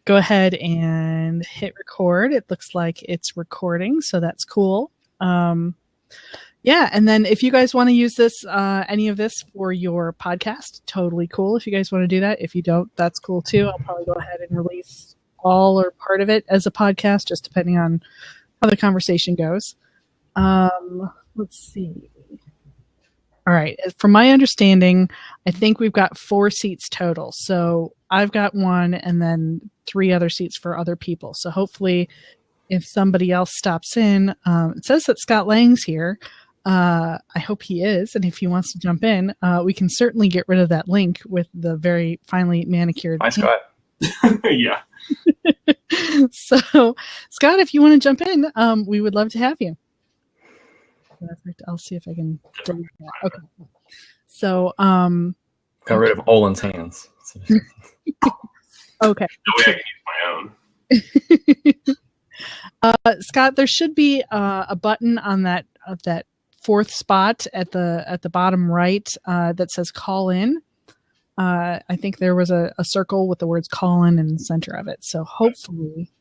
go ahead and hit record. It looks like it's recording, so that's cool. Yeah, and then if you guys want to use this, any of this for your podcast, totally cool. If you guys want to do that, if you don't, that's cool too. I'll probably go ahead and release all or part of it as a podcast, just depending on how the conversation goes. Let's see. All right. From my understanding, I think we've got 4 seats total. So I've got 1 and then 3 other seats for other people. So hopefully if somebody else stops in, it says that Scott Lang's here. I hope he is. And if he wants to jump in, we can certainly get rid of that link with the very finely manicured. Hi, Scott. Yeah. So, Scott, if you want to jump in, we would love to have you. Perfect. I'll see if I can delete that. Okay. So, got rid of Olin's hands. Okay. That way I can use my own. Scott, there should be a button on that 4th spot at the bottom right that says call in. I think there was a circle with the words call in the center of it. So hopefully,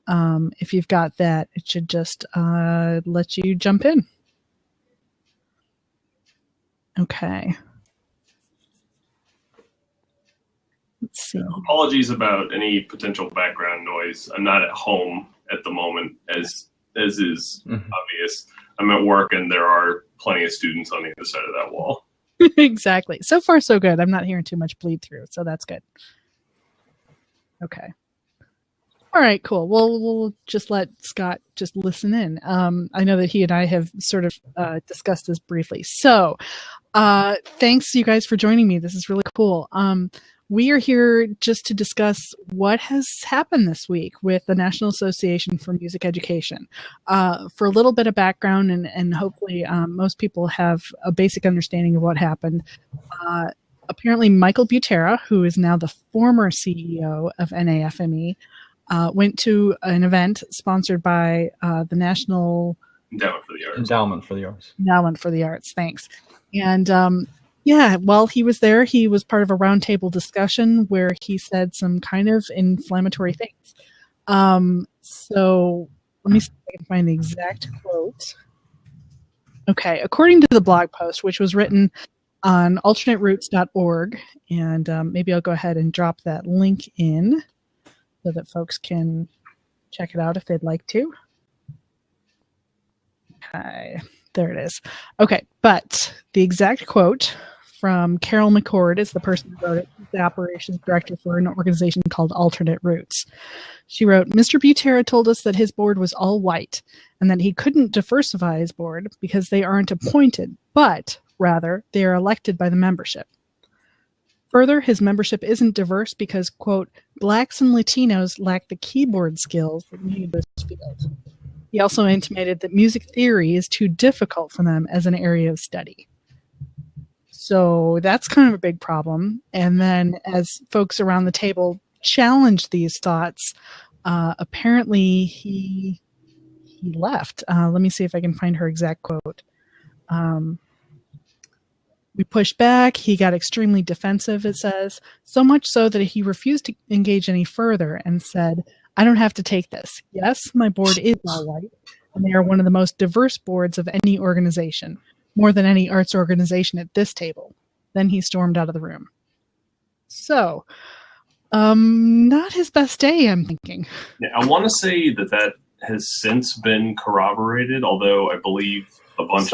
if you've got that, it should just let you jump in. Okay. Let's see. Apologies about any potential background noise. I'm not at home at the moment, as is obvious. I'm at work, and there are plenty of students on the other side of that wall. Exactly. So far, so good. I'm not hearing too much bleed through, so that's good. Okay. All right, cool. We'll just let Scott just listen in. I know that he and I have sort of discussed this briefly. So thanks, you guys, for joining me. This is really cool. We are here just to discuss what has happened this week with the National Association for Music Education. For a little bit of background, and hopefully most people have a basic understanding of what happened. Apparently, Michael Butera, who is now the former CEO of NAFME, went to an event sponsored by the National Endowment for the Arts. Endowment for the Arts. Thanks. And yeah, while he was there, he was part of a roundtable discussion where he said some kind of inflammatory things. So let me see if I can find the exact quote. Okay, according to the blog post, which was written on alternateroots.org, and maybe I'll go ahead and drop that link in so that folks can check it out if they'd like to. Okay, there it is. Okay, but the exact quote from Carol McCord is the person who wrote it. She's the operations director for an organization called Alternate Roots. She wrote, Mr. Butera told us that his board was all white and that he couldn't diversify his board because they aren't appointed, but rather they are elected by the membership. Further, his membership isn't diverse because, quote, blacks and Latinos lack the keyboard skills that need this field. He also intimated that music theory is too difficult for them as an area of study. So that's kind of a big problem. And then as folks around the table challenged these thoughts, apparently he left. Let me see if I can find her exact quote. We pushed back. He got extremely defensive, it says, so much so that he refused to engage any further and said, I don't have to take this. Yes, my board is all white, and they are one of the most diverse boards of any organization, more than any arts organization at this table. Then he stormed out of the room. So, not his best day, I'm thinking. Yeah, I want to say that has since been corroborated, although I believe a bunch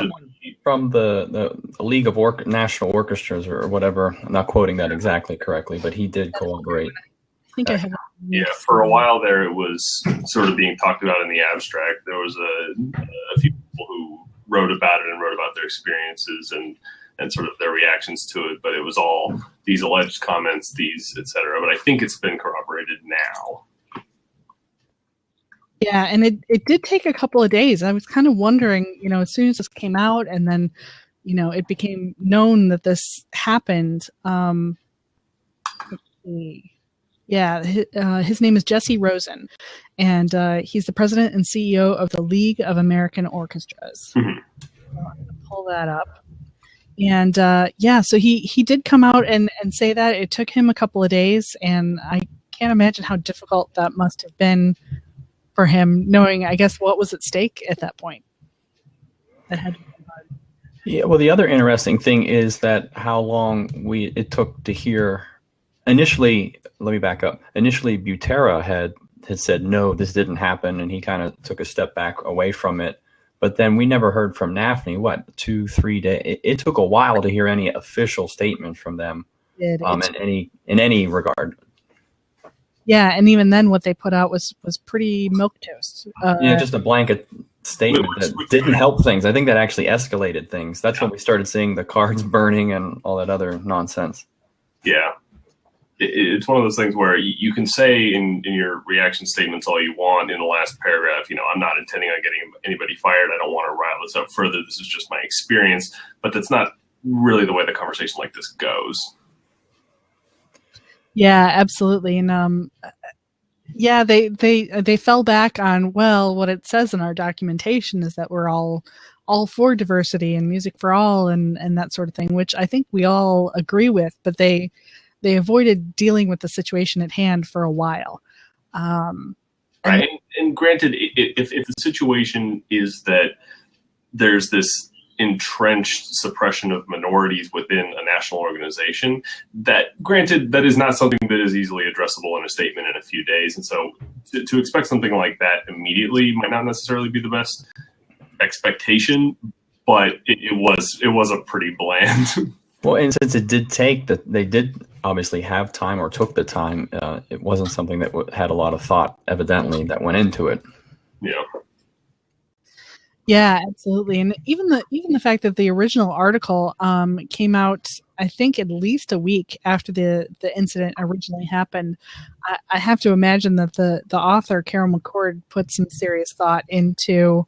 from the League of National Orchestras or whatever. I'm not quoting that exactly correctly, but he did corroborate. I think I have. Yeah, for a while there, it was sort of being talked about in the abstract. There was a few people who wrote about it and wrote about their experiences and sort of their reactions to it, but it was all these alleged comments, these, et cetera. But I think it's been corroborated now. Yeah, and it did take a couple of days. I was kind of wondering, as soon as this came out and then, it became known that this happened. Let's see. Yeah, his name is Jesse Rosen, and he's the president and CEO of the League of American Orchestras. Mm-hmm. So I'm going to pull that up. And so he did come out and say that. It took him a couple of days, and I can't imagine how difficult that must have been for him, knowing, I guess, what was at stake at that point. That had to be hard. Yeah, well, the other interesting thing is that how long it took to hear. Initially, let me back up. Initially, Butera had said, no, this didn't happen, and he kind of took a step back away from it. But then we never heard from NAFNE, 2-3 days? It took a while to hear any official statement from them in any regard. Yeah, and even then what they put out was pretty milquetoast. Just a blanket statement that didn't help things. I think that actually escalated things. That's when we started seeing the cards burning and all that other nonsense. Yeah. It's one of those things where you can say in your reaction statements all you want in the last paragraph, I'm not intending on getting anybody fired. I don't want to rile this up further. This is just my experience. But that's not really the way the conversation like this goes. Yeah, absolutely. And they fell back on, well, what it says in our documentation is that we're all for diversity and music for all and that sort of thing, which I think we all agree with, but they avoided dealing with the situation at hand for a while. Right. And granted, if the situation is that there's this entrenched suppression of minorities within a national organization, that is not something that is easily addressable in a statement in a few days. And so to expect something like that immediately might not necessarily be the best expectation, but it was a pretty bland. Well, and since it did take they did obviously have time or took the time, it wasn't something that had a lot of thought, evidently, that went into it. Yeah. Yeah, absolutely. And even the fact that the original article came out, I think, at least a week after the incident originally happened, I have to imagine that the author, Carol McCord, put some serious thought into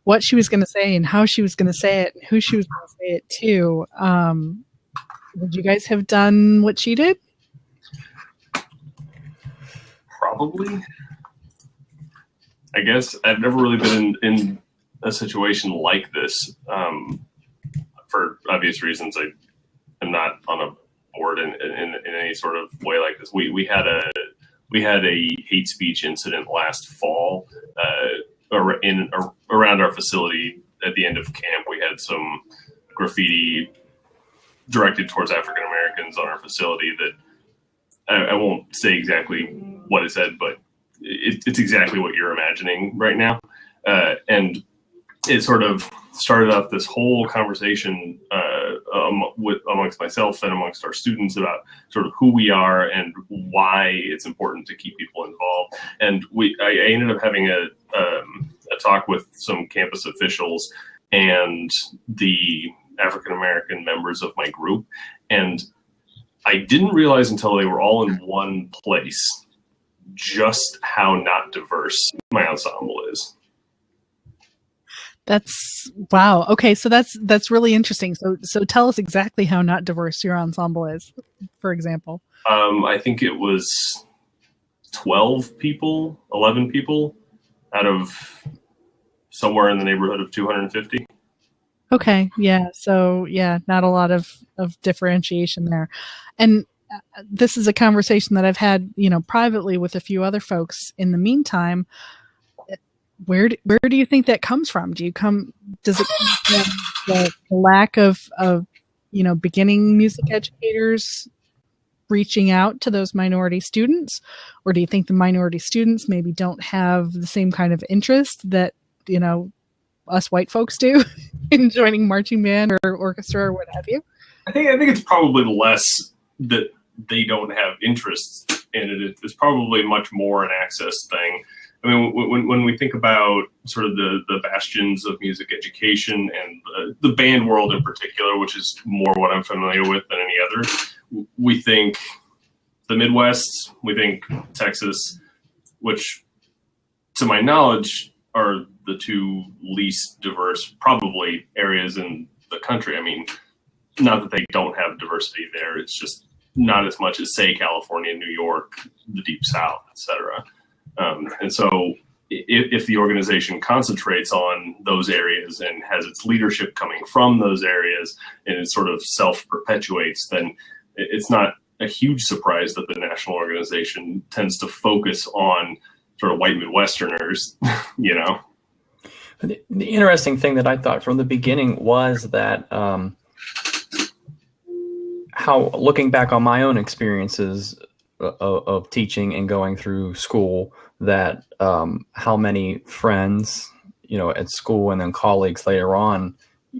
what she was going to say and how she was going to say it and who she was going to say it to. Would you guys have done what she did? Probably. I guess I've never really been in a situation like this. For obvious reasons, I am not on a board in any sort of way like this. We had a hate speech incident last fall around our facility. At the end of camp, we had some graffiti directed towards African Americans on our facility that I won't say exactly what it said, but it's exactly what you're imagining right now. And it sort of started off this whole conversation amongst myself and amongst our students about sort of who we are and why it's important to keep people involved. And I ended up having a talk with some campus officials and the African-American members of my group. And I didn't realize until they were all in one place just how not diverse my ensemble is. That's wow. Okay, so that's really interesting. So tell us exactly how not diverse your ensemble is, for example. I think it was 11 people out of somewhere in the neighborhood of 250. Okay, yeah. So yeah, not a lot of differentiation there. And this is a conversation that I've had, privately with a few other folks in the meantime. Where do you think that comes from? Does it come from the lack of beginning music educators reaching out to those minority students? Or do you think the minority students maybe don't have the same kind of interest that, us white folks do in joining marching band or orchestra or what have you? I think it's probably less that they don't have interest in it. It's probably much more an access thing. I mean, when we think about sort of the bastions of music education and the band world in particular, which is more what I'm familiar with than any other, we think the Midwest, we think Texas, which to my knowledge are the two least diverse probably areas in the country. I mean, not that they don't have diversity there. It's just not as much as, say, California, New York, the Deep South, et cetera. And so if the organization concentrates on those areas and has its leadership coming from those areas and it sort of self-perpetuates, then it's not a huge surprise that the national organization tends to focus on sort of white Midwesterners, you know. The interesting thing that I thought from the beginning was that how, looking back on my own experiences of teaching and going through school, that how many friends, you know, at school and then colleagues later on,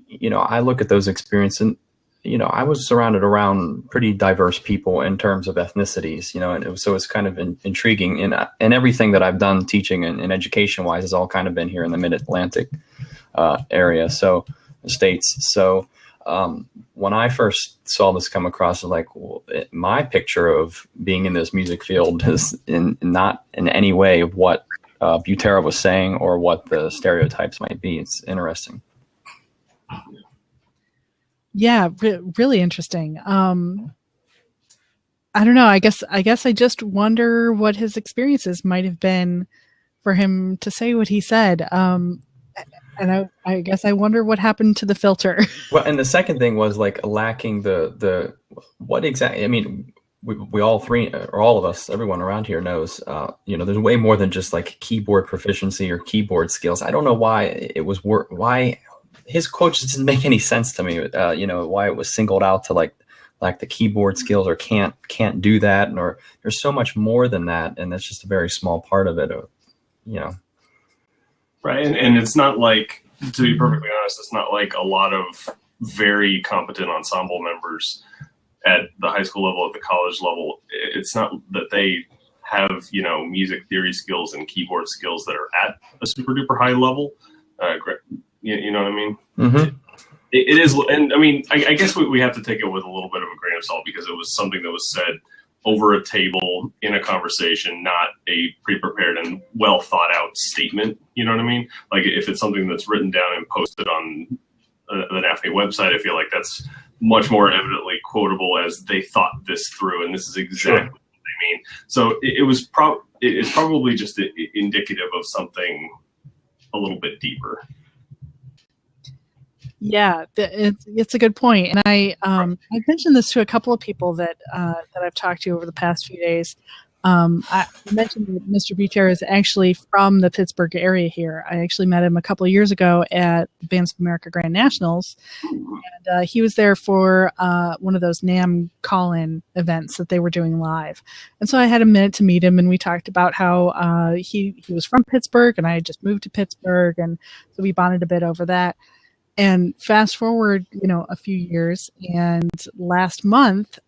you know, I look at those experiences and, you know, I was surrounded around pretty diverse people in terms of ethnicities, you know, and so it's kind of intriguing. And everything that I've done teaching and education wise has all kind of been here in the Mid-Atlantic area, so states. So when I first saw this come across, I was like, well, my picture of being in this music field is not in any way of what Butera was saying or what the stereotypes might be. It's interesting. Yeah, really interesting. I don't know. I guess I just wonder what his experiences might have been for him to say what he said. And I guess I wonder what happened to the filter. Well, and the second thing was like lacking the what exactly. I mean, we all three, or all of us, everyone around here knows. You know, there's way more than just like keyboard proficiency or keyboard skills. I don't know why it was why his quote just didn't make any sense to me. You know, why it was singled out to like the keyboard skills or can't do that, or there's so much more than that, and that's just a very small part of it. You know, right? And it's not like, to be perfectly honest, it's not like a lot of very competent ensemble members at the high school level, at the college level. It's not that they have, you know, music theory skills and keyboard skills that are at a super duper high level. You know what I mean? Mm-hmm. It is, and I mean, I guess we have to take it with a little bit of a grain of salt, because it was something that was said over a table in a conversation, not a pre-prepared and well thought out statement. You know what I mean? Like if it's something that's written down and posted on the NAFNE website, I feel like that's much more evidently quotable as they thought this through, and this is exactly what they mean. So it's probably just indicative of something a little bit deeper. Yeah, it's a good point, and I've mentioned this to a couple of people that I've talked to over the past few days. I mentioned that Mr. Butera is actually from the Pittsburgh area here. I actually met him a couple of years ago at the Bands of America Grand Nationals, and he was there for one of those NAMM call-in events that they were doing live. And so I had a minute to meet him, and we talked about how he was from Pittsburgh, and I had just moved to Pittsburgh, and so we bonded a bit over that. And fast forward, you know, a few years, and last month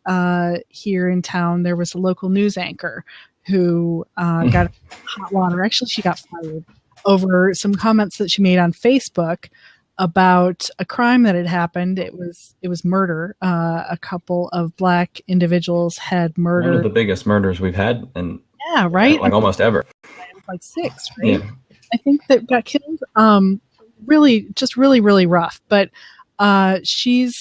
here in town, there was a local news anchor who got hot water. Actually, she got fired over some comments that she made on Facebook about a crime that had happened. It was murder. A couple of black individuals had murdered. One of the biggest murders we've had, and yeah, right, like almost ever. Like 6, right? Yeah. I think that got killed. Really rough. But she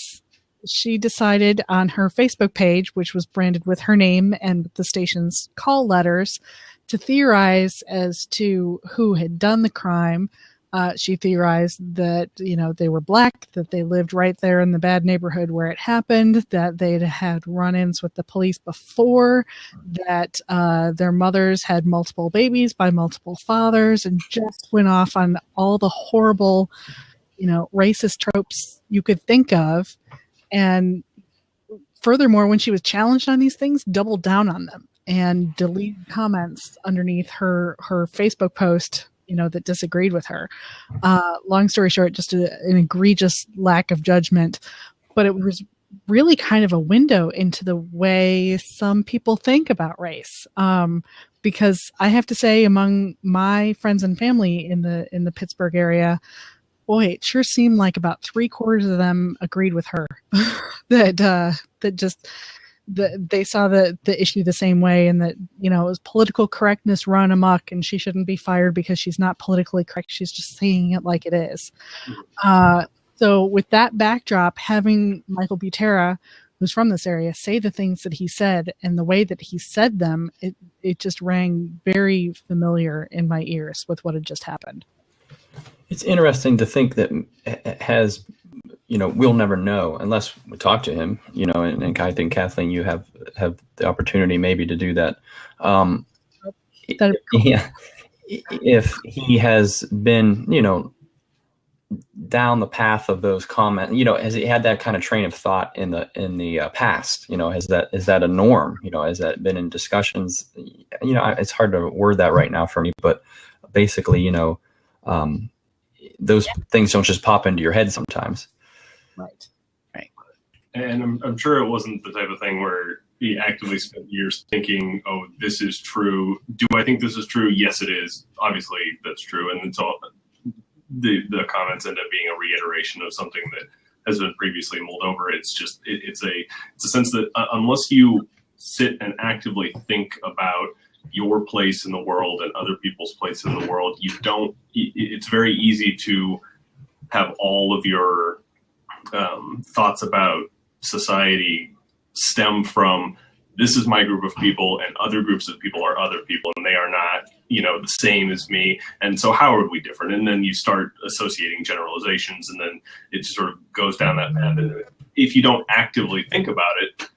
decided on her Facebook page, which was branded with her name and the station's call letters, to theorize as to who had done the crime. She theorized that, you know, they were black, that they lived right there in the bad neighborhood where it happened, that they'd had run-ins with the police before, that their mothers had multiple babies by multiple fathers, and just went off on all the horrible, you know, racist tropes you could think of. And furthermore, when she was challenged on these things, doubled down on them and deleted comments underneath her Facebook post, you know, that disagreed with her. Long story short, just an egregious lack of judgment. But it was really kind of a window into the way some people think about race. Because I have to say, among my friends and family in the Pittsburgh area, boy, it sure seemed like about 3/4 of them agreed with her. that they saw the issue the same way, and that, you know, it was political correctness run amok, and she shouldn't be fired because she's not politically correct. She's just saying it like it is. So with that backdrop, having Michael Butera, who's from this area, say the things that he said and the way that he said them, it just rang very familiar in my ears with what had just happened. It's interesting to think that has we'll never know unless we talk to him, and I think, Kathleen, you have the opportunity maybe to do that. Yeah, if he has been, down the path of those comments, has he had that kind of train of thought in the past? Is that a norm? Has that been in discussions? It's hard to word that right now for me, but basically, those things don't just pop into your head sometimes. Right. And I'm sure it wasn't the type of thing where he actively spent years thinking, oh, this is true. Do I think this is true? Yes, it is. Obviously, that's true. And then so the comments end up being a reiteration of something that has been previously mulled over. It's just, it's a sense that unless you sit and actively think about your place in the world and other people's place in the world, it's very easy to have all of your thoughts about society stem from, this is my group of people and other groups of people are other people and they are not, the same as me. And so how are we different? And then you start associating generalizations and then it sort of goes down that path. And if you don't actively think about it,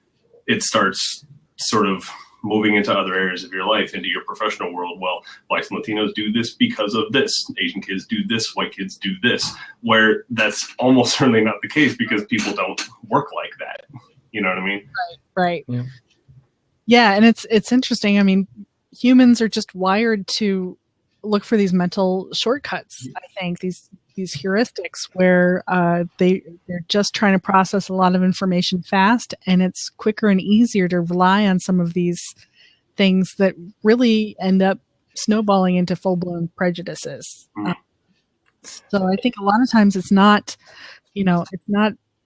it starts sort of moving into other areas of your life, into your professional world. Well, Blacks and Latinos do this because of this. Asian kids do this. White kids do this. Where that's almost certainly not the case because people don't work like that. You know what I mean? Right. Yeah, and it's interesting. I mean, humans are just wired to look for these mental shortcuts. I think these heuristics where they're just trying to process a lot of information fast, and it's quicker and easier to rely on some of these things that really end up snowballing into full-blown prejudices. So I think a lot of times it's not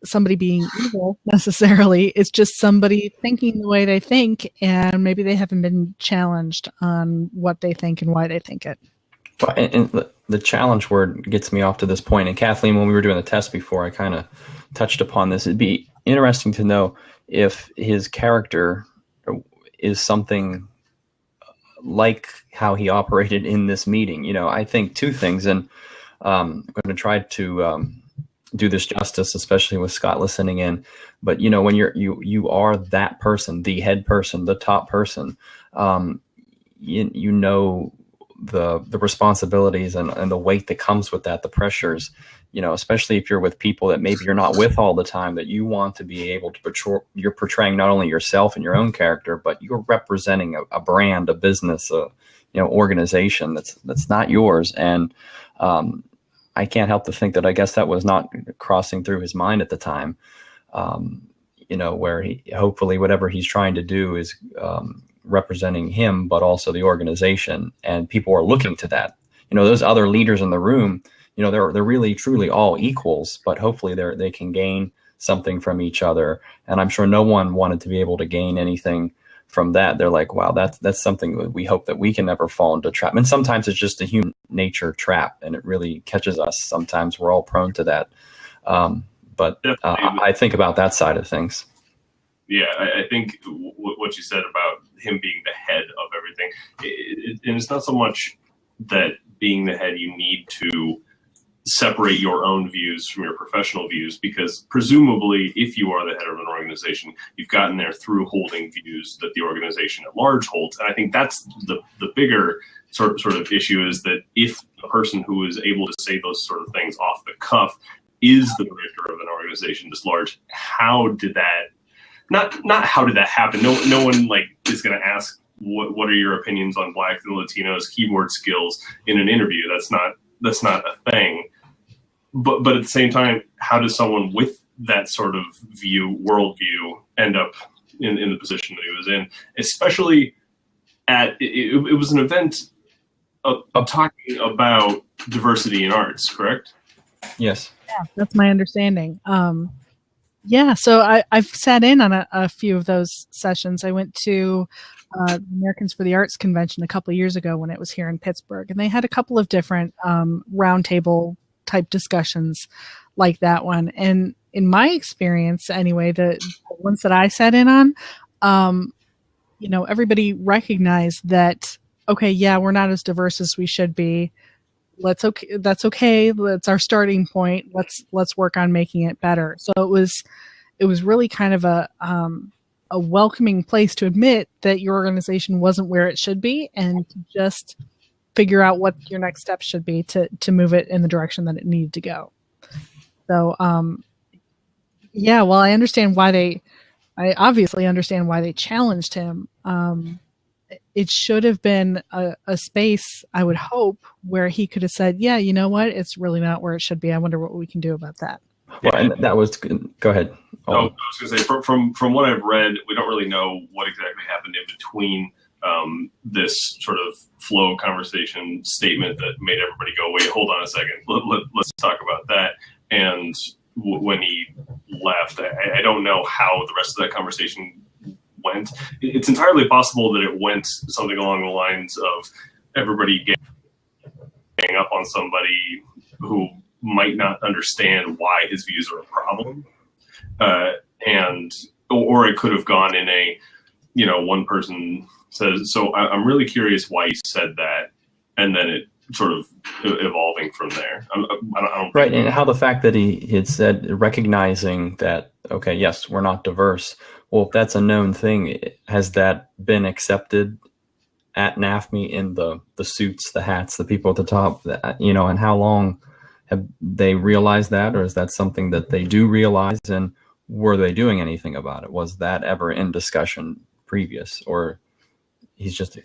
somebody being evil necessarily. It's just somebody thinking the way they think, and maybe they haven't been challenged on what they think and why they think it. Well, and the challenge word gets me off to this point. And Kathleen, when we were doing the test before, I kind of touched upon this. It'd be interesting to know if his character is something like how he operated in this meeting. I think two things, and I'm going to try to do this justice, especially with Scott listening in. But when you are that person, the head person, the top person, the responsibilities and the weight that comes with that, the pressures, especially if you're with people that maybe you're not with all the time, that you want to be able to portray. You're portraying not only yourself and your own character, but you're representing a brand, a business, organization that's not yours. And I can't help to think that I guess that was not crossing through his mind at the time, where he hopefully whatever he's trying to do is representing him, but also the organization, and people are looking to that. Those other leaders in the room, they're really truly all equals, but hopefully they can gain something from each other. And I'm sure no one wanted to be able to gain anything from that. They're like, wow, that's something that we hope that we can never fall into trap. And sometimes it's just a human nature trap, and it really catches us. Sometimes we're all prone to that. But I think about that side of things. Yeah, I think what you said about him being the head of everything, and it's not so much that being the head, you need to separate your own views from your professional views, because presumably if you are the head of an organization, you've gotten there through holding views that the organization at large holds. And I think that's the bigger sort of issue, is that if the person who is able to say those sort of things off the cuff is the director of an organization this large, how did that not how did that happen? No one is going to ask what are your opinions on Blacks and Latinos keyboard skills in an interview. That's not a thing. But at the same time, how does someone with that sort of worldview end up in the position that he was in? Especially it was an event of talking about diversity in arts, correct? Yes. Yeah, that's my understanding. So I've sat in on a few of those sessions. I went to the Americans for the Arts convention a couple of years ago when it was here in Pittsburgh, and they had a couple of different roundtable type discussions like that one. And in my experience, anyway, the ones that I sat in on, everybody recognized that, okay, yeah, we're not as diverse as we should be. that's okay. That's our starting point. Let's work on making it better. So it was really kind of a welcoming place to admit that your organization wasn't where it should be, and to just figure out what your next steps should be to move it in the direction that it needed to go. So, yeah, well, I obviously understand why they challenged him. It should have been a space, I would hope, where he could have said, yeah, you know what? It's really not where it should be. I wonder what we can do about that. Well, and that was, go ahead. Oh, I was going to say, from what I've read, we don't really know what exactly happened in between this sort of flow conversation statement that made everybody go, wait, hold on a second. Let's talk about that. And when he left, I don't know how the rest of that conversation went. It's entirely possible that it went something along the lines of everybody gang up on somebody who might not understand why his views are a problem. Or it could have gone in a, one person says, so I'm really curious why he said that. And then it sort of evolving from there. I don't right. And how the fact that he had said, recognizing that, okay, yes, we're not diverse. Well, if that's a known thing, has that been accepted at NAFME in the suits, the hats, the people at the top, and how long have they realized that? Or is that something that they do realize, and were they doing anything about it? Was that ever in discussion previous, or he's just...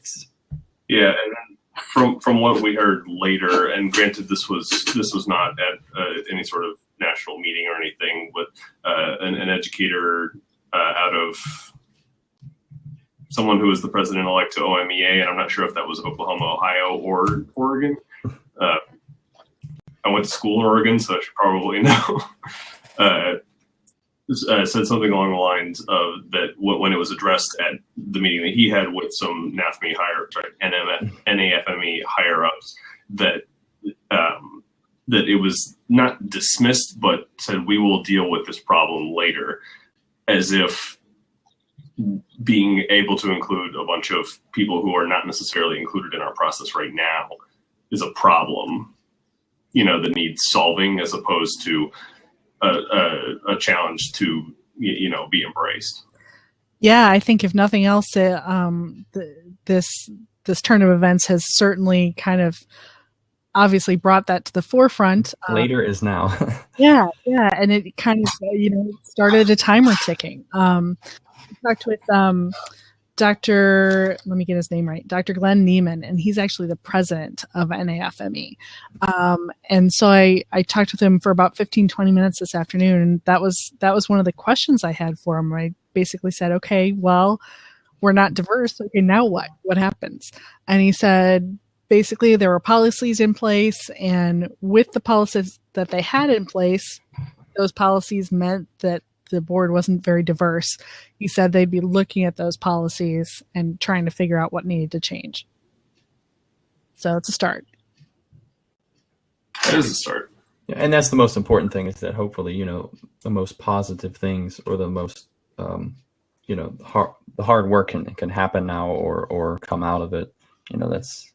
Yeah. And from what we heard later, and granted, this was not at any sort of national meeting or anything, but an educator out of someone who was the president-elect to OMEA, and I'm not sure if that was Oklahoma, Ohio, or Oregon. I went to school in Oregon, so I should probably know. Said something along the lines of that when it was addressed at the meeting that he had with some NAFME NAFME higher ups, that it was not dismissed, but said we will deal with this problem later, as if being able to include a bunch of people who are not necessarily included in our process right now is a problem, that needs solving, as opposed to a challenge to be embraced. Yeah, I think if nothing else, this turn of events has certainly kind of obviously brought that to the forefront. Later is now. yeah, and it kind of started a timer ticking. I talked with Dr. Let me get his name right, Dr. Glenn Neiman, and he's actually the president of NAFME. And so I talked with him for about 15, 20 minutes this afternoon, and that was one of the questions I had for him. I basically said, okay, well, we're not diverse. Okay, now what? What happens? And he said, basically, there were policies in place, and with the policies that they had in place, those policies meant that the board wasn't very diverse. He said they'd be looking at those policies and trying to figure out what needed to change. So it's a start. That is a start. Yeah, and that's the most important thing, is that hopefully, the most positive things, or the most, the hard work can happen now or come out of it. That's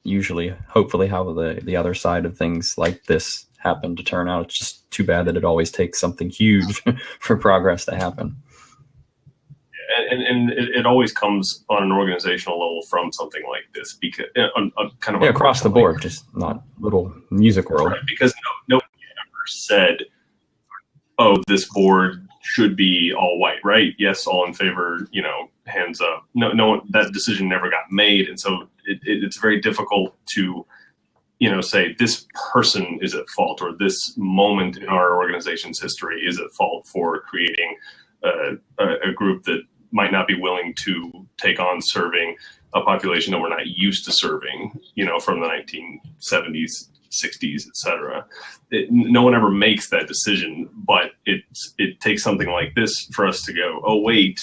usually, hopefully, how the other side of things like this happen to turn out. It's just too bad that it always takes something huge for progress to happen. And it always comes on an organizational level from something like this, because kind of across the board, just not little music world. Right, because nobody ever said, "Oh, this board should be all white," right? Yes, all in favor, hands up. No, that decision never got made, and so it's very difficult to say this person is at fault, or this moment in our organization's history is at fault for creating a group that might not be willing to take on serving a population that we're not used to serving, from the 1970s, 60s, etc. No one ever makes that decision, but it takes something like this for us to go, oh, wait,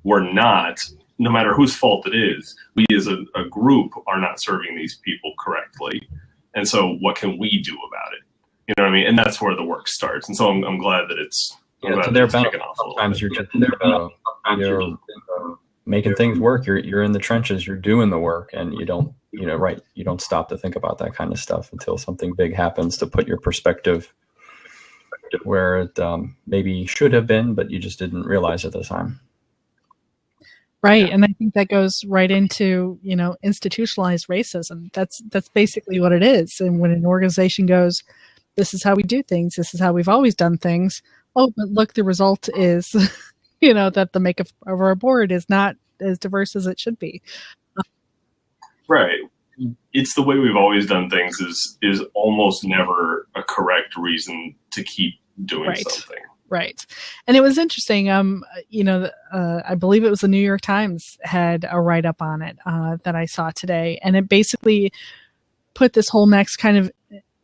we're not, no matter whose fault it is, we as a group are not serving these people correctly. And so what can we do about it? You know what I mean? And that's where the work starts. And so I'm glad that it's, sometimes you're making things work. You're in the trenches, you're doing the work, and you don't right, you don't stop to think about that kind of stuff until something big happens to put your perspective where it maybe should have been, but you just didn't realize at the time. Right. And I think that goes right into, institutionalized racism. That's basically what it is. And when an organization goes, this is how we do things, this is how we've always done things. Oh, but look, the result is, that the makeup of our board is not as diverse as it should be. Right. It's the way we've always done things is almost never a correct reason to keep doing something. Right. And it was interesting. I believe it was the New York Times had a write-up on it that I saw today. And it basically put this whole next kind of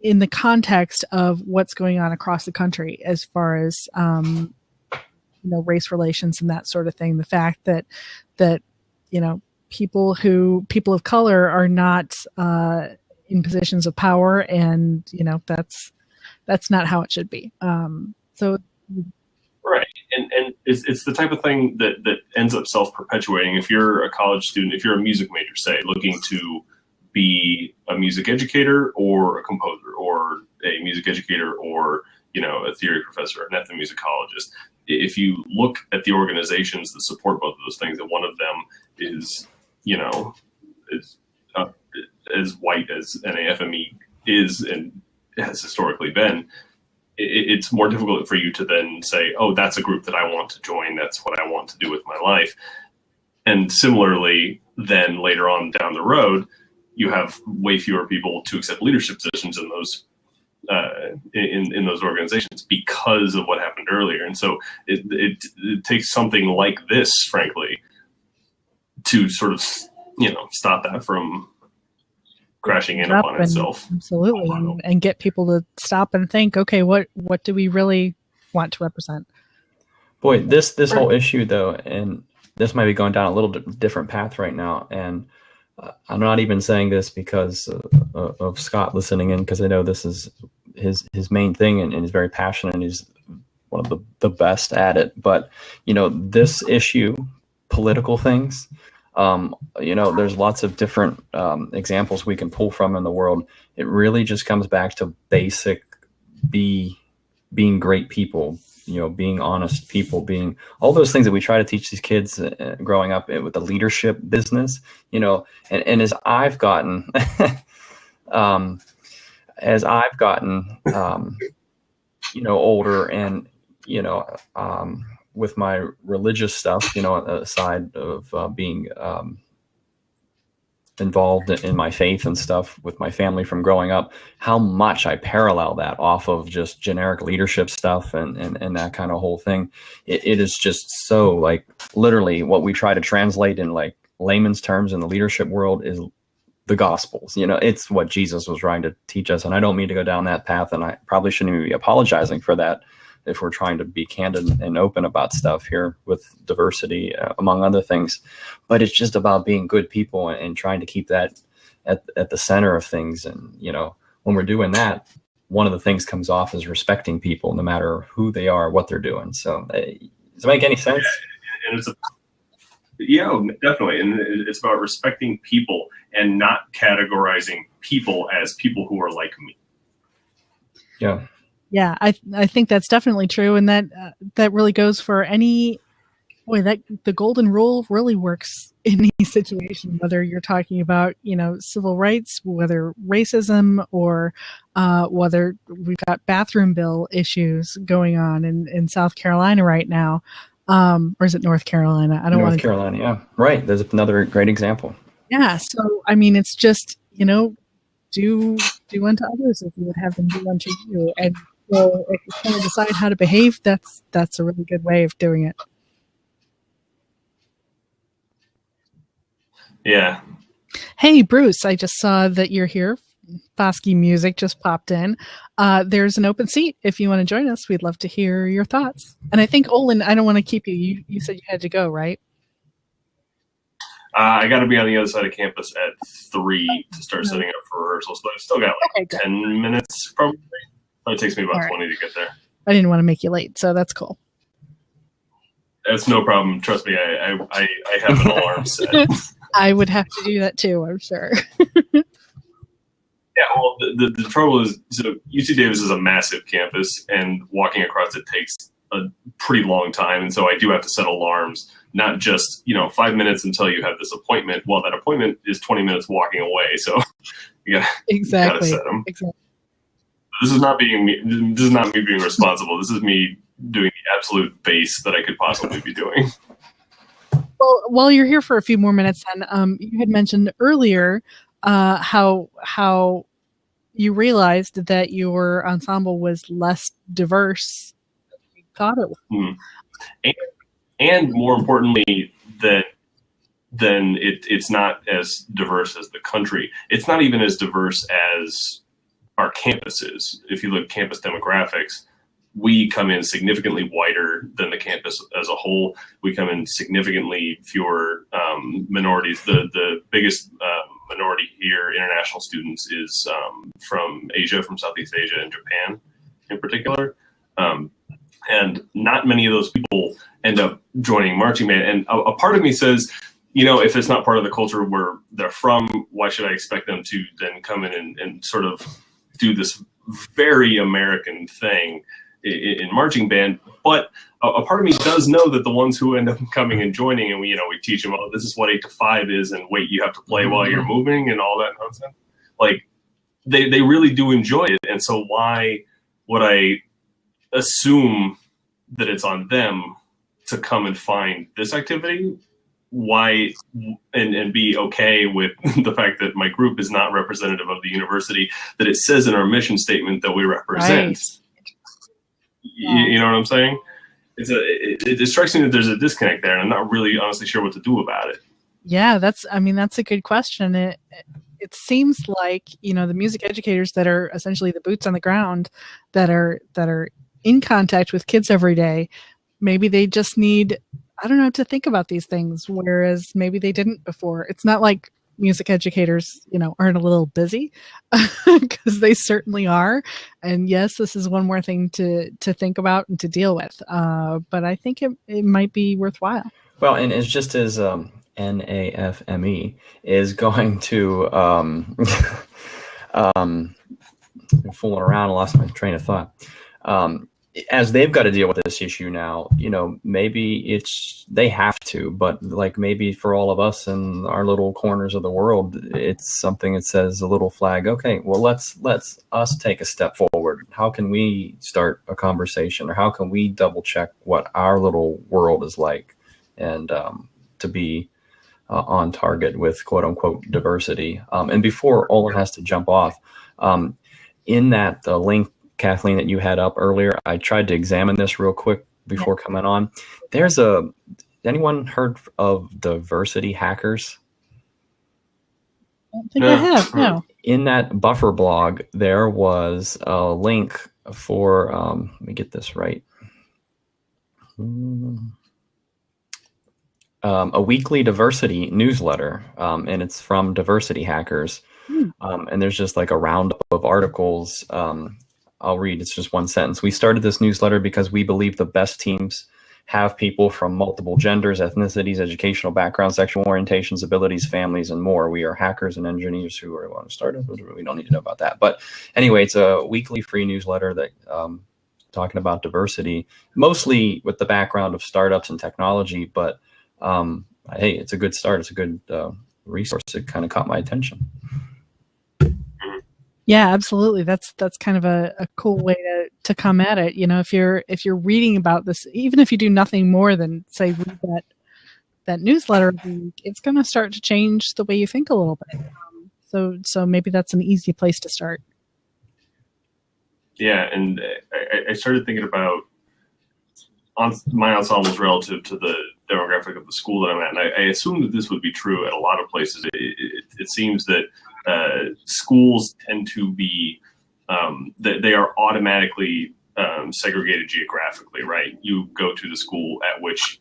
in the context of what's going on across the country as far as, race relations and that sort of thing. The fact that people of color are not in positions of power, and that's not how it should be. Right, and it's the type of thing that ends up self-perpetuating. If you're a college student, if you're a music major, say, looking to be a music educator or a composer or a music educator or a theory professor, an ethnomusicologist, if you look at the organizations that support both of those things, and one of them is as white as NAFME is and has historically been, it's more difficult for you to then say, oh, that's a group that I want to join. That's what I want to do with my life. And similarly, then later on down the road, you have way fewer people to accept leadership positions in those in those organizations because of what happened earlier. And so it takes something like this, frankly, to sort of stop that from crashing in upon itself. Absolutely. And get people to stop and think, okay, what do we really want to represent? Boy, this whole issue, though, and this might be going down a little different path right now. And I'm not even saying this because of Scott listening in, because I know this is his main thing, and he's very passionate, and he's one of the best at it. But, this issue, political things, there's lots of different examples we can pull from in the world. It really just comes back to basic being great people, being honest people, being all those things that we try to teach these kids growing up with the leadership business, and as I've gotten, older and, with my religious stuff, aside of being involved in my faith and stuff with my family from growing up, how much I parallel that off of just generic leadership stuff and that kind of whole thing. It is just so, like, literally what we try to translate in like layman's terms in the leadership world is the Gospels. It's what Jesus was trying to teach us. And I don't mean to go down that path, and I probably shouldn't even be apologizing for that if we're trying to be candid and open about stuff here with diversity, among other things. But it's just about being good people and trying to keep that at the center of things. And, when we're doing that, one of the things comes off as respecting people, no matter who they are, what they're doing. So does it make any sense? Yeah, and definitely. And it's about respecting people and not categorizing people as people who are like me. Yeah. Yeah, I think that's definitely true, and that really goes for any that the golden rule really works in any situation, whether you're talking about civil rights, whether racism, or whether we've got bathroom bill issues going on in South Carolina right now, or is it North Carolina? I don't want North Carolina, yeah, right. There's another great example. Yeah, so I mean, it's just do unto others as you would have them do unto you, and so if you kind of decide how to behave, that's a really good way of doing it. Yeah. Hey, Bruce, I just saw that you're here. Foskey Music just popped in. There's an open seat. If you want to join us, we'd love to hear your thoughts. And I think, Olin, I don't want to keep you. You said you had to go, right? I got to be on the other side of campus at 3 to start setting up for rehearsals, but I've still got 10 minutes probably. It takes me about 20 to get there. I didn't want to make you late, so that's cool. That's no problem. Trust me, I have an alarm set. I would have to do that too, I'm sure. Yeah, well, the trouble is, so UC Davis is a massive campus, and walking across it takes a pretty long time, and so I do have to set alarms, not just 5 minutes until you have this appointment. Well, that appointment is 20 minutes walking away, so you gotta Exactly. set them. Exactly. This is not me being responsible. This is me doing the absolute base that I could possibly be doing. Well, while you're here for a few more minutes, then you had mentioned earlier how you realized that your ensemble was less diverse than you thought it was. And more importantly, that then it's not as diverse as the country. It's not even as diverse as our campuses. If you look at campus demographics, we come in significantly whiter than the campus as a whole. We come in significantly fewer minorities. The biggest minority here, international students, is from Asia, from Southeast Asia and Japan in particular. And not many of those people end up joining marching band. And a part of me says, if it's not part of the culture where they're from, why should I expect them to then come in and sort of do this very American thing in marching band? But a part of me does know that the ones who end up coming and joining, and we teach them, this is what 8 to 5 is, and wait, you have to play while you're moving and all that nonsense. Like, they really do enjoy it. And so why would I assume that it's on them to come and find this activity? Why and be okay with the fact that my group is not representative of the university that it says in our mission statement that we represent? Right. You know what I'm saying? It strikes me that there's a disconnect there, and I'm not really honestly sure what to do about it. Yeah, that's a good question. It seems like, the music educators that are essentially the boots on the ground that are in contact with kids every day, maybe they just need, to think about these things, whereas maybe they didn't before. It's not like music educators, aren't a little busy, because they certainly are. And yes, this is one more thing to think about and to deal with. But I think it might be worthwhile. Well, and it's just as NAFME is going to fooling around, I lost my train of thought. As they've got to deal with this issue now, maybe they have to, but like maybe for all of us in our little corners of the world, it's something that says a little flag. Okay, well, let's us take a step forward. How can we start a conversation, or how can we double check what our little world is like, and to be on target with quote unquote diversity. And before Olin has to jump off, in that the link, Kathleen, that you had up earlier, I tried to examine this real quick before coming on. Anyone heard of diversity hackers? I don't think I have, no. In that Buffer blog, there was a link for, let me get this right, a weekly diversity newsletter, and it's from Diversity Hackers. And there's just like a roundup of articles. I'll read, it's just one sentence. We started this newsletter because we believe the best teams have people from multiple genders, ethnicities, educational backgrounds, sexual orientations, abilities, families, and more. We are hackers and engineers who want to start it. We don't need to know about that. But anyway, it's a weekly free newsletter that talking about diversity, mostly with the background of startups and technology. But hey, it's a good start. It's a good resource. It kind of caught my attention. Yeah, absolutely. That's kind of a cool way to come at it. If you're reading about this, even if you do nothing more than say read that newsletter, it's going to start to change the way you think a little bit. So maybe that's an easy place to start. Yeah, and I started thinking about my ensembles relative to the demographic of the school that I'm at, and I assume that this would be true at a lot of places. It seems that schools tend to be that they are automatically segregated geographically, right? You go to the school at which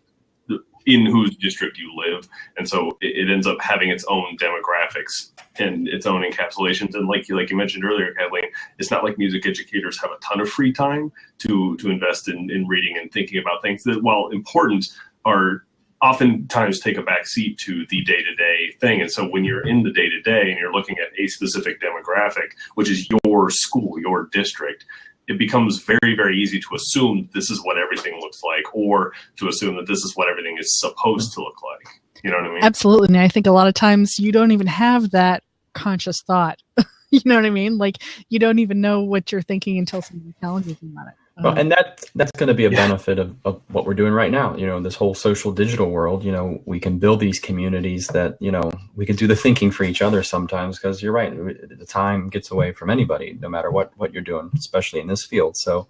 in whose district you live. And so it ends up having its own demographics and its own encapsulations. And like you mentioned earlier, Kathleen, it's not like music educators have a ton of free time to invest in reading and thinking about things that, while important, are oftentimes take a back seat to the day-to-day thing. And so when you're in the day-to-day and you're looking at a specific demographic, which is your school, your district, it becomes very, very easy to assume this is what everything looks like, or to assume that this is what everything is supposed to look like. You know what I mean? Absolutely. And I think a lot of times you don't even have that conscious thought. You know what I mean? Like, you don't even know what you're thinking until somebody challenges you about it. Well, and that's going to be a benefit of what we're doing right now. You know, this whole social digital world, you know, we can build these communities that, you know, we can do the thinking for each other sometimes, because you're right. The time gets away from anybody, no matter what you're doing, especially in this field. So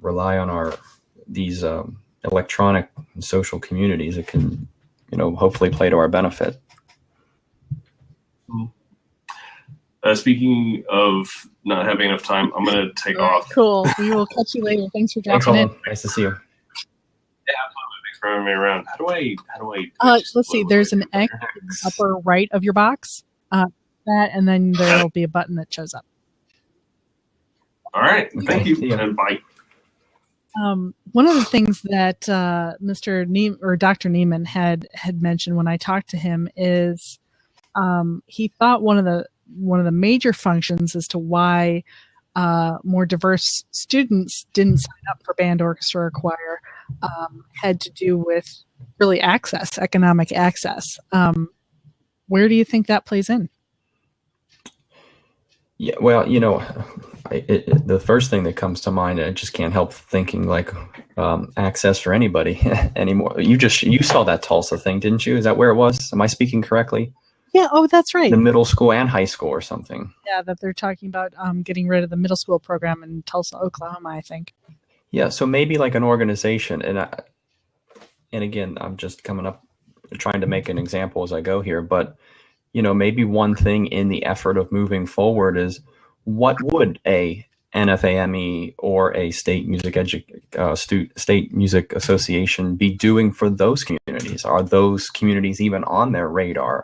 rely on these electronic and social communities. It can, you know, hopefully play to our benefit. Speaking of not having enough time, I'm going to take off. Cool. We will catch you later. Thanks for dropping in. Nice to see you. Yeah, absolutely. Thanks for having me around. How do I? Let's see. There's an X in the upper right of your box. That, and then there will be a button that shows up. All right. Thank you. And bye. One of the things that Dr. Neiman had mentioned when I talked to him is he thought one of the major functions as to why more diverse students didn't sign up for band, orchestra, or choir had to do with really economic access. Where do you think that plays in? Yeah, well, you know, the first thing that comes to mind, I just can't help thinking like access for anybody anymore. You saw that Tulsa thing, didn't you? Is that where it was? Am I speaking correctly? Yeah. Oh, that's right. The middle school and high school or something. Yeah, that they're talking about getting rid of the middle school program in Tulsa, Oklahoma, I think. Yeah, so maybe like an organization, and again, I'm just coming up, trying to make an example as I go here, but you know, maybe one thing in the effort of moving forward is, what would a NFAME or a state music association be doing for those communities? Are those communities even on their radar?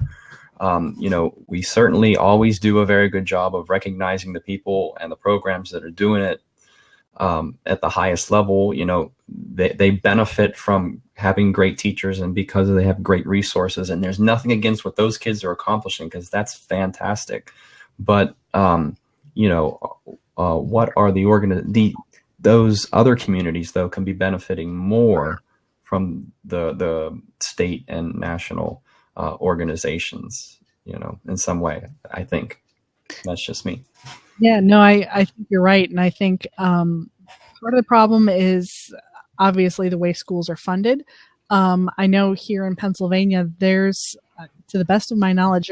You know, we certainly always do a very good job of recognizing the people and the programs that are doing it at the highest level. You know, they benefit from having great teachers and because they have great resources, and there's nothing against what those kids are accomplishing, because that's fantastic. But, you know, what are those other communities, though, can be benefiting more from the state and national organizations, you know, in some way. I think that's just me. Yeah, no, I think you're right. And I think part of the problem is obviously the way schools are funded. I know here in Pennsylvania, there's, to the best of my knowledge,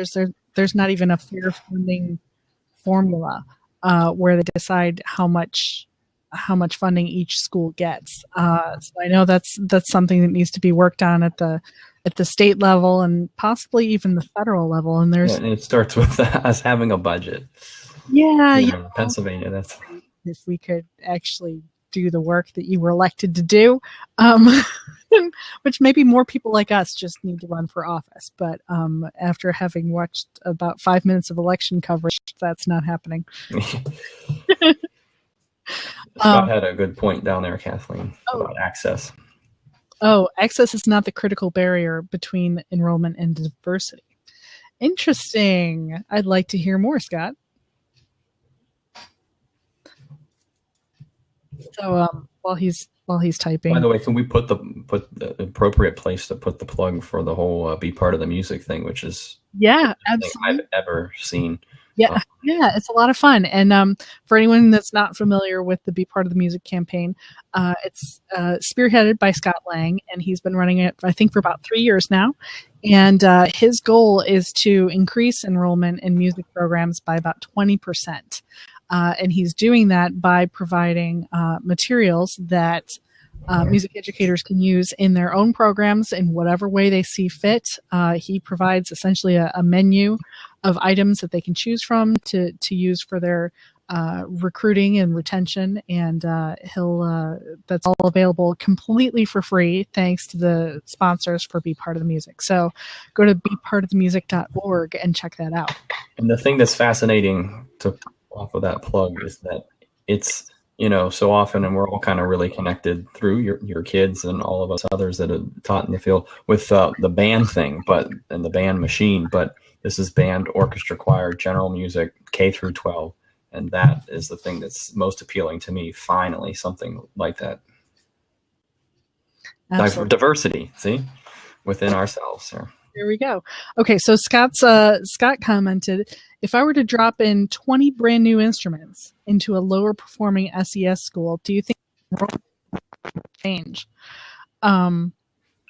there's not even a fair funding formula where they decide how much funding each school gets. So I know that's something that needs to be worked on at the state level and possibly even the federal level. And and it starts with us having a budget. Yeah, Pennsylvania. That's if we could actually do the work that you were elected to do, which maybe more people like us just need to run for office. But after having watched about 5 minutes of election coverage, that's not happening. Scott had a good point down there, Kathleen, about access. Oh, access is not the critical barrier between enrollment and diversity. Interesting. I'd like to hear more, Scott. So while he's typing. By the way, can we put the appropriate place to put the plug for the whole be part of the music thing, which is absolutely I've ever seen. Yeah, it's a lot of fun. And for anyone that's not familiar with the Be Part of the Music campaign, it's spearheaded by Scott Lang, and he's been running it, I think, for about 3 years now. And his goal is to increase enrollment in music programs by about 20%. And he's doing that by providing materials that music educators can use in their own programs in whatever way they see fit. He provides essentially a menu of items that they can choose from to use for their recruiting and retention, and he'll that's all available completely for free thanks to the sponsors for Be Part of the Music. So go to bepartofthemusic.org and check that out. And the thing that's fascinating to off of that plug is that it's, so often, and we're all kind of really connected through your kids and all of us others that have taught in the field with the band thing, and the band machine, but this is band, orchestra, choir, general music, K through 12. And that is the thing that's most appealing to me. Finally, something like that. Diversity, see, within ourselves. There we go. Okay, so Scott commented, if I were to drop in 20 brand new instruments into a lower performing SES school, do you think it would change? I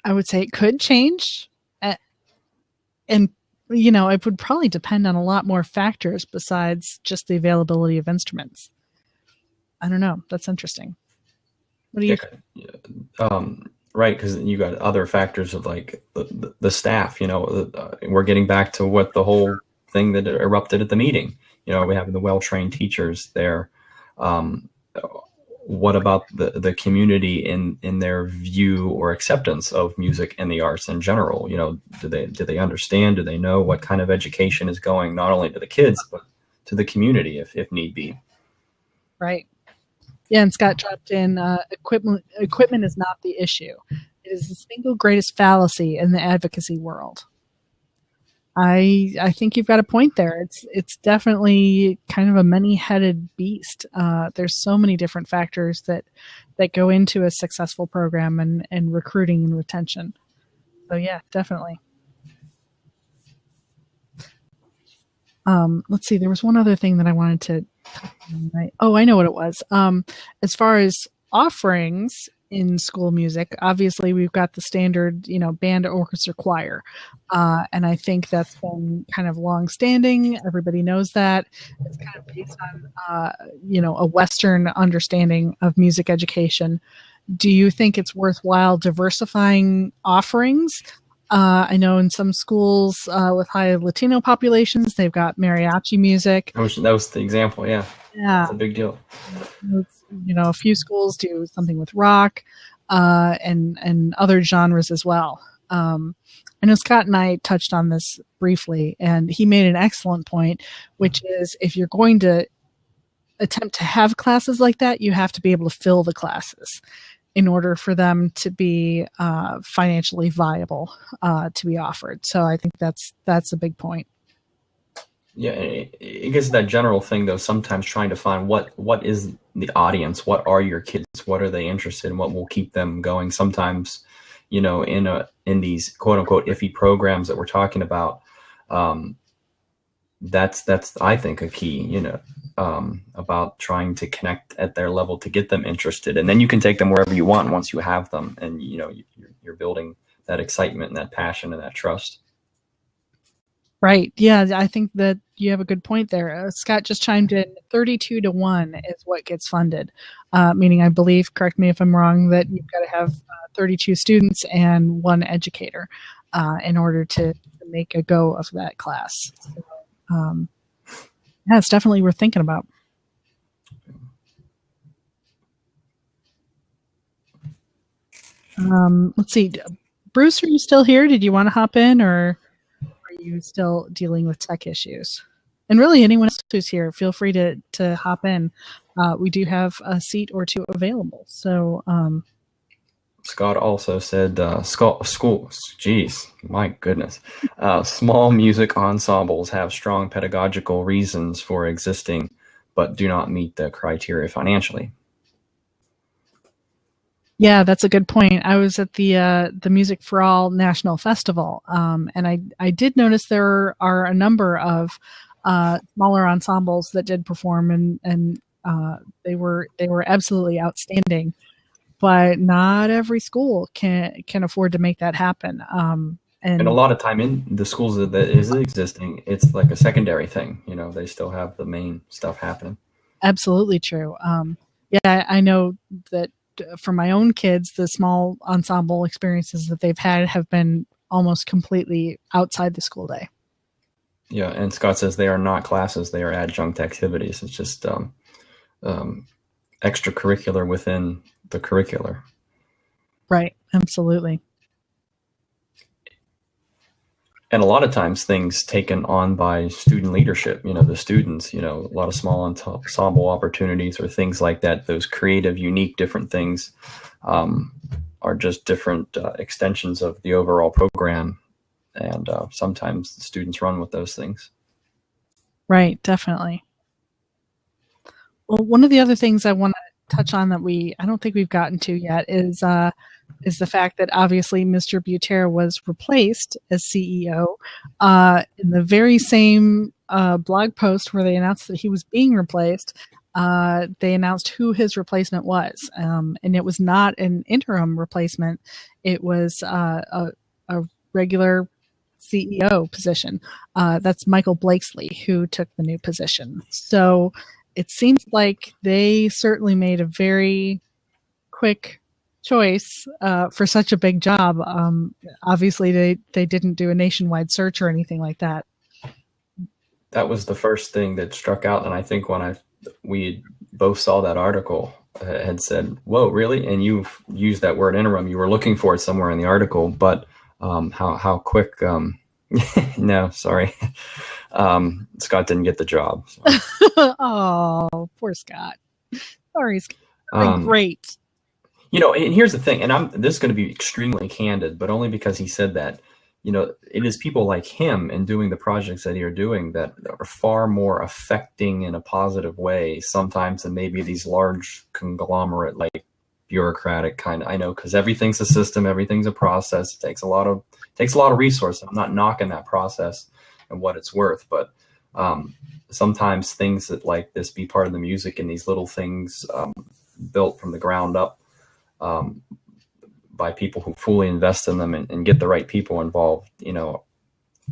would say it could change. And it would probably depend on a lot more factors besides just the availability of instruments. I don't know. That's interesting. What do you think? Right, because you got other factors of like the staff. We're getting back to what the whole thing that erupted at the meeting. We have the well-trained teachers there. What about the community in their view or acceptance of music and the arts in general? Do they understand? Do they know what kind of education is going not only to the kids but to the community if need be? Right. Yeah, and Scott dropped in, equipment is not the issue. It is the single greatest fallacy in the advocacy world. I think you've got a point there. It's definitely kind of a many-headed beast. There's so many different factors that go into a successful program and recruiting and retention. So yeah, definitely. Let's see. There was one other thing that I wanted to. Oh, I know what it was. As far as offerings in school music, obviously we've got the standard, band, orchestra, choir. And I think that's been kind of long-standing. Everybody knows that. It's kind of based on, a Western understanding of music education. Do you think it's worthwhile diversifying offerings? I know in some schools with high Latino populations, they've got mariachi music. That was the example, yeah. Yeah. It's a big deal. A few schools do something with rock and other genres as well. I know Scott and I touched on this briefly, and he made an excellent point, which is if you're going to attempt to have classes like that, you have to be able to fill the classes in order for them to be financially viable to be offered. So I think that's a big point. Yeah, it gets to that general thing, though, sometimes trying to find what is the audience, what are your kids, what are they interested in, what will keep them going. Sometimes, in these quote-unquote iffy programs that we're talking about, that's I think a key, about trying to connect at their level to get them interested. And then you can take them wherever you want once you have them, and you're building that excitement and that passion and that trust. Right. Yeah, I think that you have a good point there. Scott just chimed in, 32-1 is what gets funded, meaning I believe, correct me if I'm wrong, that you've got to have 32 students and one educator in order to make a go of that class. So, yeah, it's definitely worth thinking about. Let's see. Bruce, are you still here? Did you want to hop in, or are you still dealing with tech issues? And really, anyone else who's here, feel free to hop in. We do have a seat or two available. So Scott also said schools, geez, my goodness. Small music ensembles have strong pedagogical reasons for existing, but do not meet the criteria financially. Yeah, that's a good point. I was at the Music for All National Festival, and I did notice there are a number of smaller ensembles that did perform, and they were absolutely outstanding. But not every school can afford to make that happen. And a lot of time in the schools that is existing, it's like a secondary thing. They still have the main stuff happening. Absolutely true. Yeah, I know that for my own kids, the small ensemble experiences that they've had have been almost completely outside the school day. Yeah, and Scott says they are not classes; they are adjunct activities. It's just extracurricular within the curricular. Right. Absolutely. And a lot of times things taken on by student leadership, the students, a lot of small ensemble opportunities or things like that, those creative, unique, different things are just different extensions of the overall program. And sometimes the students run with those things. Right, definitely. Well, one of the other things I want to touch on that I don't think we've gotten to yet is the fact that obviously Mr. Butera was replaced as CEO in the very same blog post where they announced that he was being replaced. They announced who his replacement was, and it was not an interim replacement. It was a regular CEO position. That's Michael Blakesley, who took the new position. So it seems like they certainly made a very quick choice for such a big job. Obviously, they didn't do a nationwide search or anything like that. That was the first thing that struck out, and I think when we both saw that article, had said, "Whoa, really?" And you've used that word interim. You were looking for it somewhere in the article, but how quick? No, sorry, Scott didn't get the job. So. Oh, poor Scott. Sorry, Scott. Great. And here's the thing, and this is going to be extremely candid, but only because he said that. It is people like him and doing the projects that you're doing that are far more affecting in a positive way sometimes than maybe these large conglomerate, like bureaucratic kind of. I know, because everything's a system, everything's a process. It takes a lot of resources. I'm not knocking that process and what it's worth, but sometimes things that like this be part of the music and these little things built from the ground up by people who fully invest in them and get the right people involved,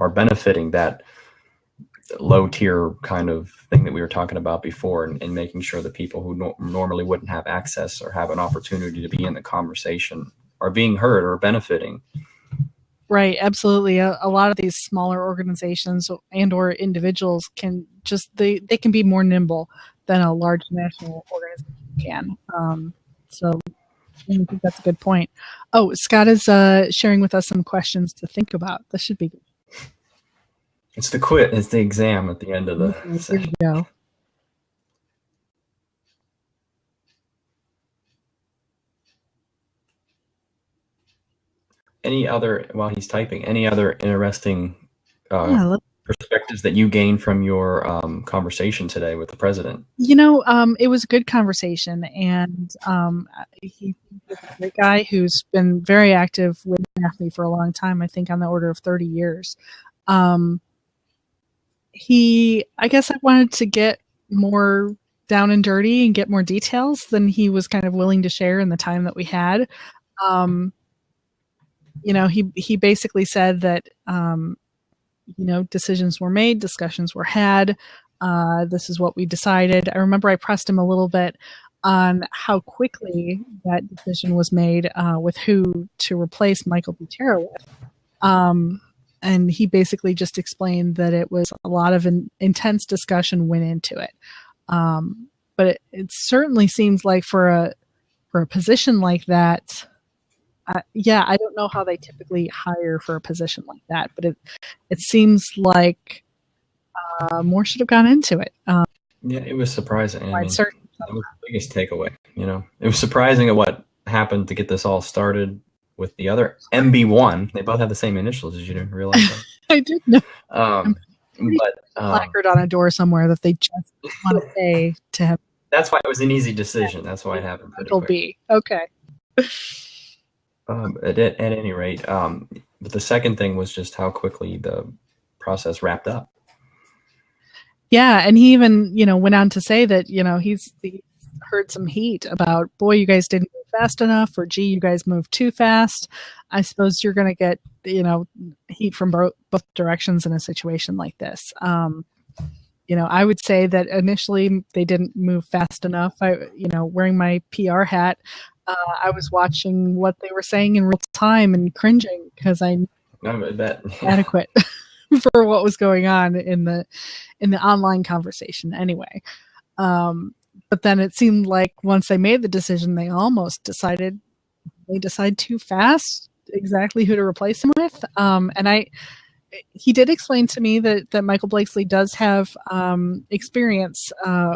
are benefiting that low tier kind of thing that we were talking about before, and making sure that people who normally wouldn't have access or have an opportunity to be in the conversation are being heard or benefiting. Right, absolutely. A lot of these smaller organizations and or individuals can they can be more nimble than a large national organization can. So I think that's a good point. Oh, Scott is sharing with us some questions to think about. This should be good. It's the quit. It's the exam at the end of the session. There you go. While he's typing, any other interesting perspectives that you gained from your conversation today with the president? It was a good conversation, and he's a great guy who's been very active with NAFME for a long time, I think on the order of 30 years. I guess I wanted to get more down and dirty and get more details than he was kind of willing to share in the time that we had. He basically said that, decisions were made, discussions were had. This is what we decided. I remember I pressed him a little bit on how quickly that decision was made with who to replace Michael Butera with. And he basically just explained that it was a lot of intense discussion went into it. But it certainly seems like for a position like that, I don't know how they typically hire for a position like that, but it seems like more should have gone into it. It was surprising. That was the biggest takeaway. It was surprising at what happened to get this all started with the other MB1. They both have the same initials. Did you realize that? I did know. But placard on a door somewhere that they just want to pay to have. That's why it was an easy decision. That's why it happened. It'll be okay. At any rate, but the second thing was just how quickly the process wrapped up. Yeah, and he even, went on to say that, he heard some heat about, boy, you guys didn't move fast enough, or gee, you guys moved too fast. I suppose you're going to get, heat from both directions in a situation like this. I would say that initially they didn't move fast enough. Wearing my PR hat, I was watching what they were saying in real time and cringing because I bet adequate for what was going on in the online conversation anyway. But then it seemed like once they made the decision, they almost decided too fast exactly who to replace him with. And he did explain to me that Michael Blakesley does have experience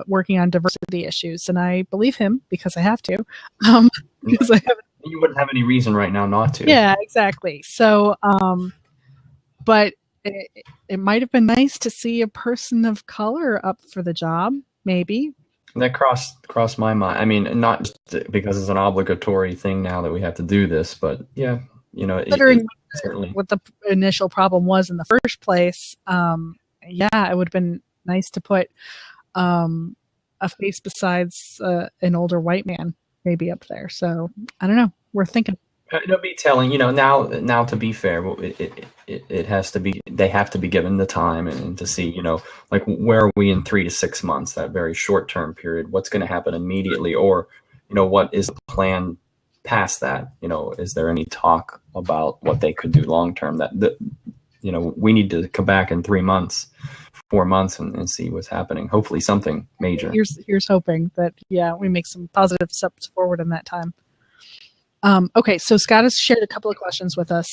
working on diversity issues, and I believe him because I have to. Because I haven't. You wouldn't have any reason right now not to. Yeah, exactly. So, but it might have been nice to see a person of color up for the job, maybe. That crossed my mind. I mean, not just because it's an obligatory thing now that we have to do this, but yeah, considering certainly what the initial problem was in the first place. Yeah, it would have been nice to put a face besides an older white man maybe up there. So I don't know. We're thinking. It'll be telling, now to be fair, it has to be, they have to be given the time and to see, like where are we in 3 to 6 months, that very short term period, what's going to happen immediately, or, what is the plan past that? Is there any talk about what they could do long term that we need to come back in 3 months, 4 months and see what's happening. Hopefully something major. Here's hoping that, we make some positive steps forward in that time. Okay, so Scott has shared a couple of questions with us.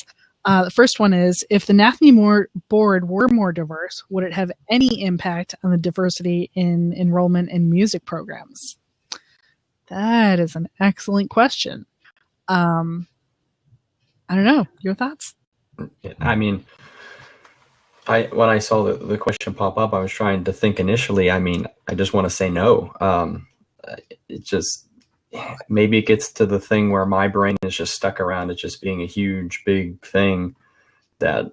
The first one is, if the NAFNE board were more diverse, would it have any impact on the diversity in enrollment in music programs? That is an excellent question. I don't know. Your thoughts? I mean, when I saw the question pop up, I was trying to think initially. I mean, I just want to say no. Maybe it gets to the thing where my brain is just stuck around it just being a huge, big thing that,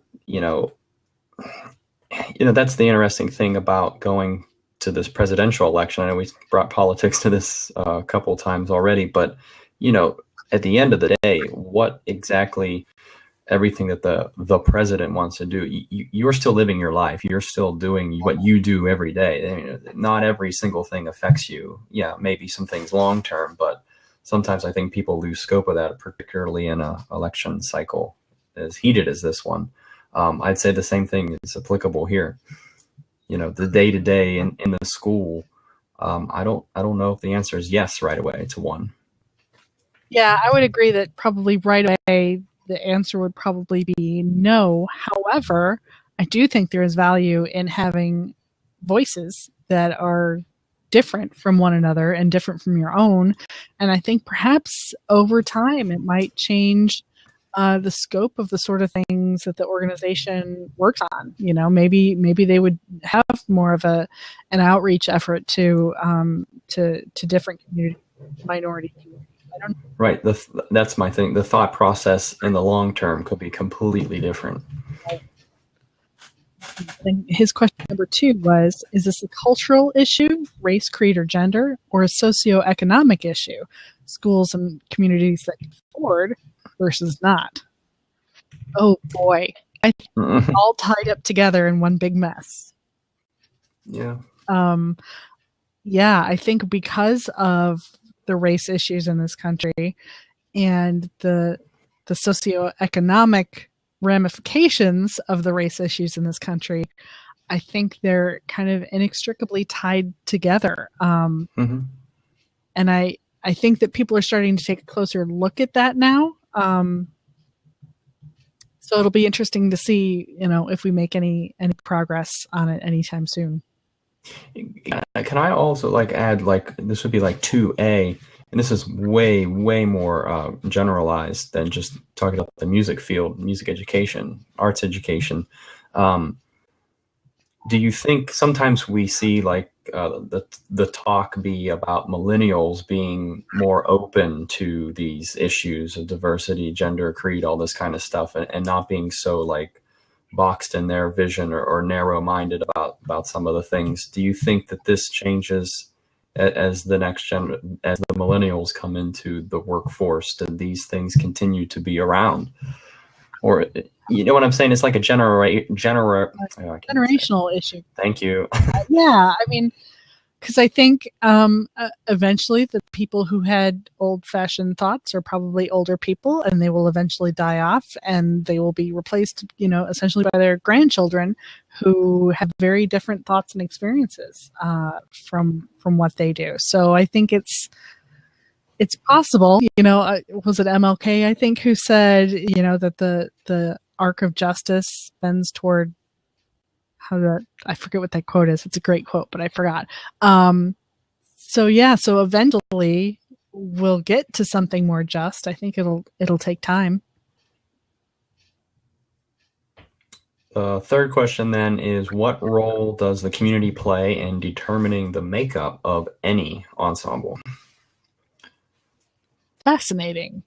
that's the interesting thing about going to this presidential election. I know we brought politics to this a couple of times already, but, at the end of the day, what exactly everything that the president wants to do, you're still living your life. You're still doing what you do every day. Not every single thing affects you. Yeah, maybe some things long term, but sometimes I think people lose scope of that, particularly in an election cycle as heated as this one. I'd say the same thing is applicable here. The day to day in the school. I don't know if the answer is yes right away to one. Yeah, I would agree that probably right away the answer would probably be no. However, I do think there is value in having voices that are different from one another and different from your own. And I think perhaps over time it might change the scope of the sort of things that the organization works on. Maybe they would have more of an outreach effort to different community minority communities. I don't know. Right. That's my thing. The thought process in the long term could be completely different. And his question number 2 was, is this a cultural issue, race, creed, or gender, or a socioeconomic issue, schools and communities that can afford versus not? Oh boy. I think it's all tied up together in one big mess. Yeah. Yeah, I think because of the race issues in this country and the socioeconomic ramifications of the race issues in this country, I think they're kind of inextricably tied together. And I think that people are starting to take a closer look at that now. So it'll be interesting to see, if we make any progress on it anytime soon. Can I also add, this would be 2A, and this is way, way more generalized than just talking about the music field, music education, arts education. Do you think sometimes we see the talk be about millennials being more open to these issues of diversity, gender, creed, all this kind of stuff, and not being so boxed in their vision or narrow-minded about some of the things? Do you think that this changes as the as the millennials come into the workforce? Do these things continue to be around? Or, you know what I'm saying? It's like a generational issue. Thank you. Yeah, I mean, Because I think eventually the people who had old-fashioned thoughts are probably older people, and they will eventually die off, and they will be replaced, essentially by their grandchildren, who have very different thoughts and experiences from what they do. So I think it's possible. Was it MLK, I think, who said that the arc of justice bends toward I forget what that quote is. It's a great quote, but I forgot. So eventually we'll get to something more just. I think it'll take time. Third question then is, what role does the community play in determining the makeup of any ensemble? Fascinating.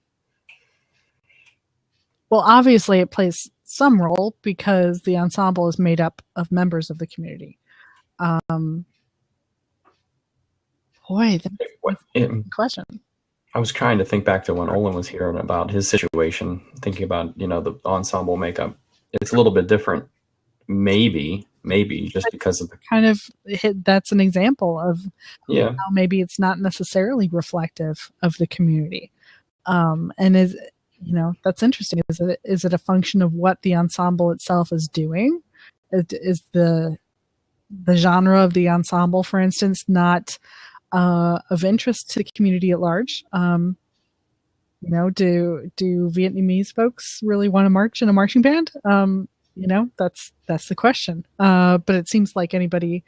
Well, obviously it plays some role because the ensemble is made up of members of the community. Boy, that's a question. I was trying to think back to when Olin was here and about his situation, thinking about, the ensemble makeup. It's a little bit different, maybe just because of the kind of that's an example of how maybe it's not necessarily reflective of the community. And is that's interesting. Is it a function of what the ensemble itself is doing? Is the genre of the ensemble, for instance, not of interest to the community at large? Do Vietnamese folks really want to march in a marching band? That's the question. But it seems like anybody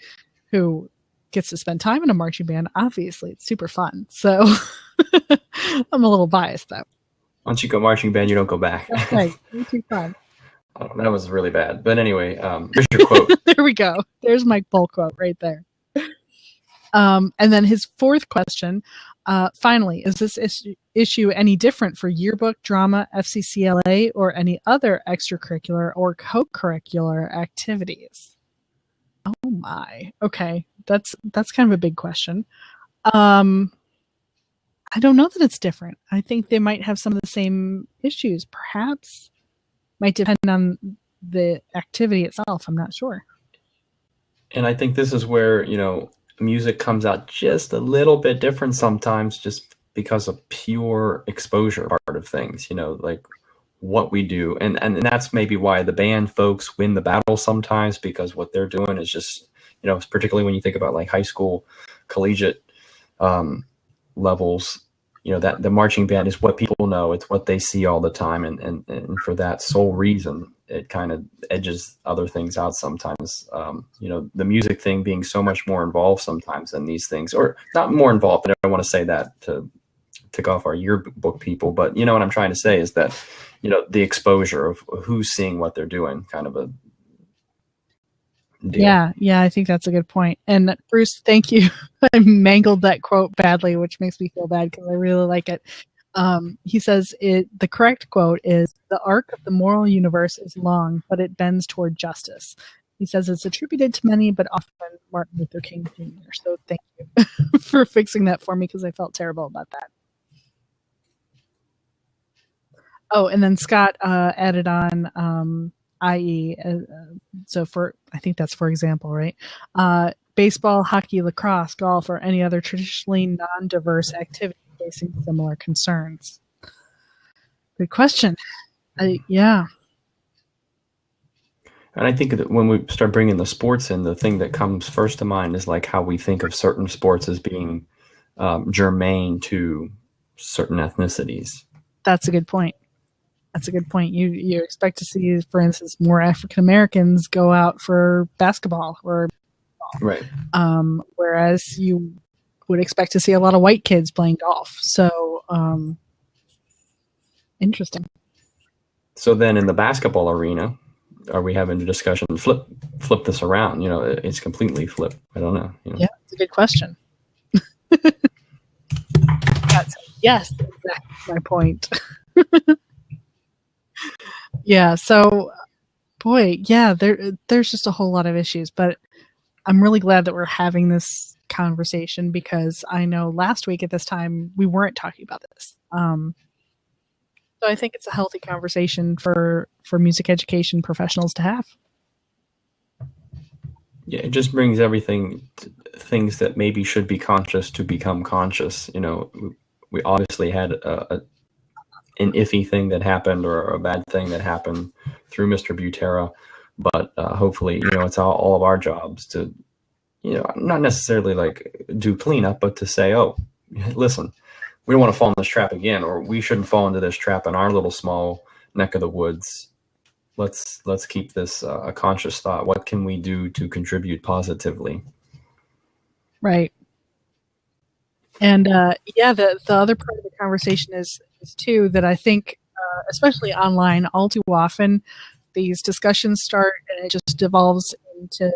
who gets to spend time in a marching band, obviously it's super fun. So I'm a little biased though. Once you go marching band, you don't go back. That's right. Too fun. Oh, that was really bad. But anyway, here's your quote. There we go. There's Mike Bull quote right there. And then his fourth question, finally, is this issue any different for yearbook, drama, FCCLA, or any other extracurricular or co-curricular activities? Oh my. Okay. That's kind of a big question. I don't know that it's different. I think they might have some of the same issues. Perhaps might depend on the activity itself. I'm not sure. And I think this is where, music comes out just a little bit different sometimes, just because of pure exposure part of things, like what we do. And that's maybe why the band folks win the battle sometimes, because what they're doing is just, particularly when you think about like high school, collegiate levels, that the marching band is what people know. It's what they see all the time. And for that sole reason, it kind of edges other things out sometimes. The music thing being so much more involved sometimes than these things, or not more involved. I don't want to say that to tick off our yearbook people, but what I'm trying to say is that, the exposure of who's seeing what they're doing, kind of a deal. Yeah, I think that's a good point. And Bruce, thank you. I mangled that quote badly, which makes me feel bad because I really like it. He says the correct quote is, "The arc of the moral universe is long, but it bends toward justice." He says it's attributed to many, but often Martin Luther King Jr. So thank you for fixing that for me, because I felt terrible about that. Oh, and then Scott added on, i.e., so I think that's for example, right? Baseball, hockey, lacrosse, golf, or any other traditionally non-diverse activity facing similar concerns. Good question. Yeah. And I think that when we start bringing the sports in, the thing that comes first to mind is like how we think of certain sports as being germane to certain ethnicities. That's a good point. You expect to see, for instance, more African Americans go out for basketball or right. Whereas you would expect to see a lot of white kids playing golf. So interesting. So then in the basketball arena, are we having a discussion? Flip this around. It's completely flipped. I don't know. Yeah, it's a good question. Yes, exactly my point. Yeah. So, boy, yeah, there's just a whole lot of issues, but I'm really glad that we're having this conversation, because I know last week at this time we weren't talking about this. So I think it's a healthy conversation for music education professionals to have. Yeah, it just brings things that maybe should be conscious to become conscious. We obviously had an iffy thing that happened or a bad thing that happened through Mr. Butera, but hopefully, it's all of our jobs to, not necessarily like do cleanup, but to say, oh, listen, we don't want to fall in this trap again, or we shouldn't fall into this trap in our little small neck of the woods. Let's keep this a conscious thought. What can we do to contribute positively? Right. And the other part of the conversation is too that I think, especially online, all too often these discussions start and it just devolves into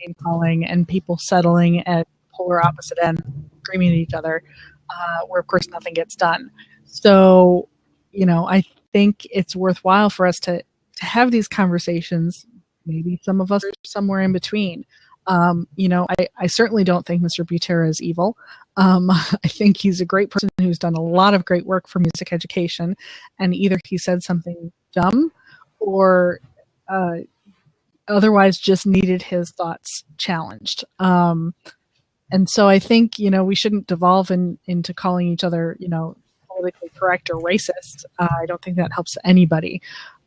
name calling and people settling at polar opposite ends, screaming at each other, where of course nothing gets done. So, I think it's worthwhile for us to have these conversations. Maybe some of us are somewhere in between. I certainly don't think Mr. Butera is evil. I think he's a great person who's done a lot of great work for music education, and either he said something dumb or otherwise just needed his thoughts challenged. And so I think, we shouldn't devolve into calling each other, politically correct or racist. I don't think that helps anybody.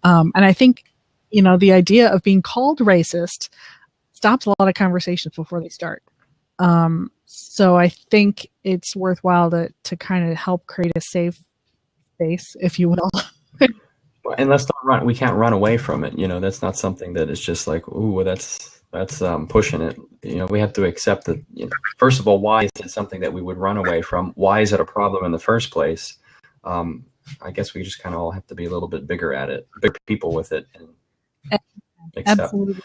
And I think, the idea of being called racist stops a lot of conversations before they start. So I think it's worthwhile to kind of help create a safe space, if you will. And let's not run. We can't run away from it. That's not something that is just like, ooh, that's pushing it. We have to accept that. First of all, why is it something that we would run away from? Why is it a problem in the first place? I guess we just kind of all have to be a little bit bigger at it, bigger people with it, and accept. Absolutely.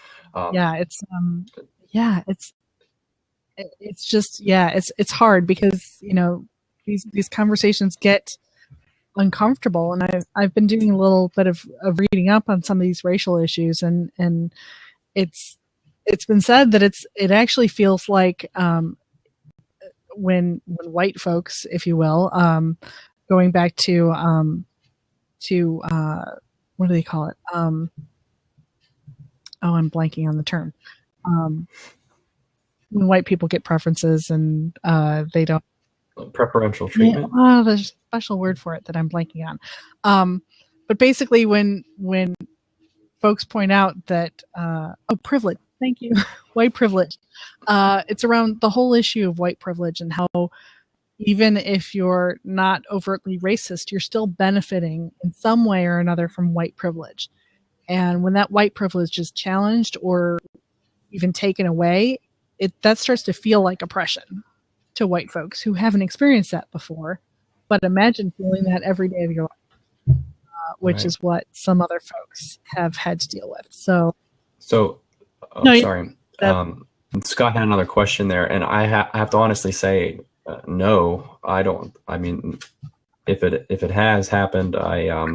It's hard because these conversations get uncomfortable, and I've been doing a little bit of reading up on some of these racial issues, and it's been said that it actually feels like when white folks, if you will, going back to what do they call it? I'm blanking on the term. When white people get preferences and they don't. Preferential treatment. Yeah, there's a special word for it that I'm blanking on. But basically, when folks point out that privilege. Thank you, white privilege. It's around the whole issue of white privilege and how even if you're not overtly racist, you're still benefiting in some way or another from white privilege. And when that white privilege is challenged or even taken away, that starts to feel like oppression to white folks who haven't experienced that before. But imagine feeling that every day of your life, which is what some other folks have had to deal with. So sorry. Scott had another question there, and I have to honestly say, no, I don't. I mean, if it has happened, I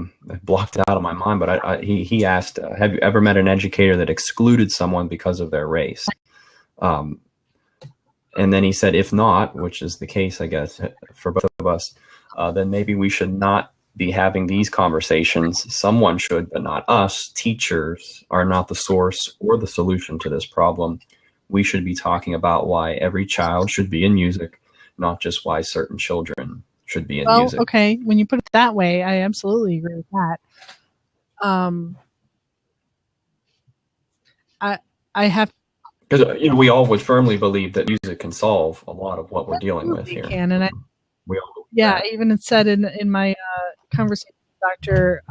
blocked it out of my mind. But he asked, have you ever met an educator that excluded someone because of their race? And then he said, if not, which is the case, I guess, for both of us, then maybe we should not be having these conversations. Someone should, but not us. Teachers are not the source or the solution to this problem. We should be talking about why every child should be in music, not just why certain children should be in music. Okay. When you put it that way, I absolutely agree with that. I have, because we all would firmly believe that music can solve a lot of what we're dealing with here. Can, and I even said in my conversation with Dr.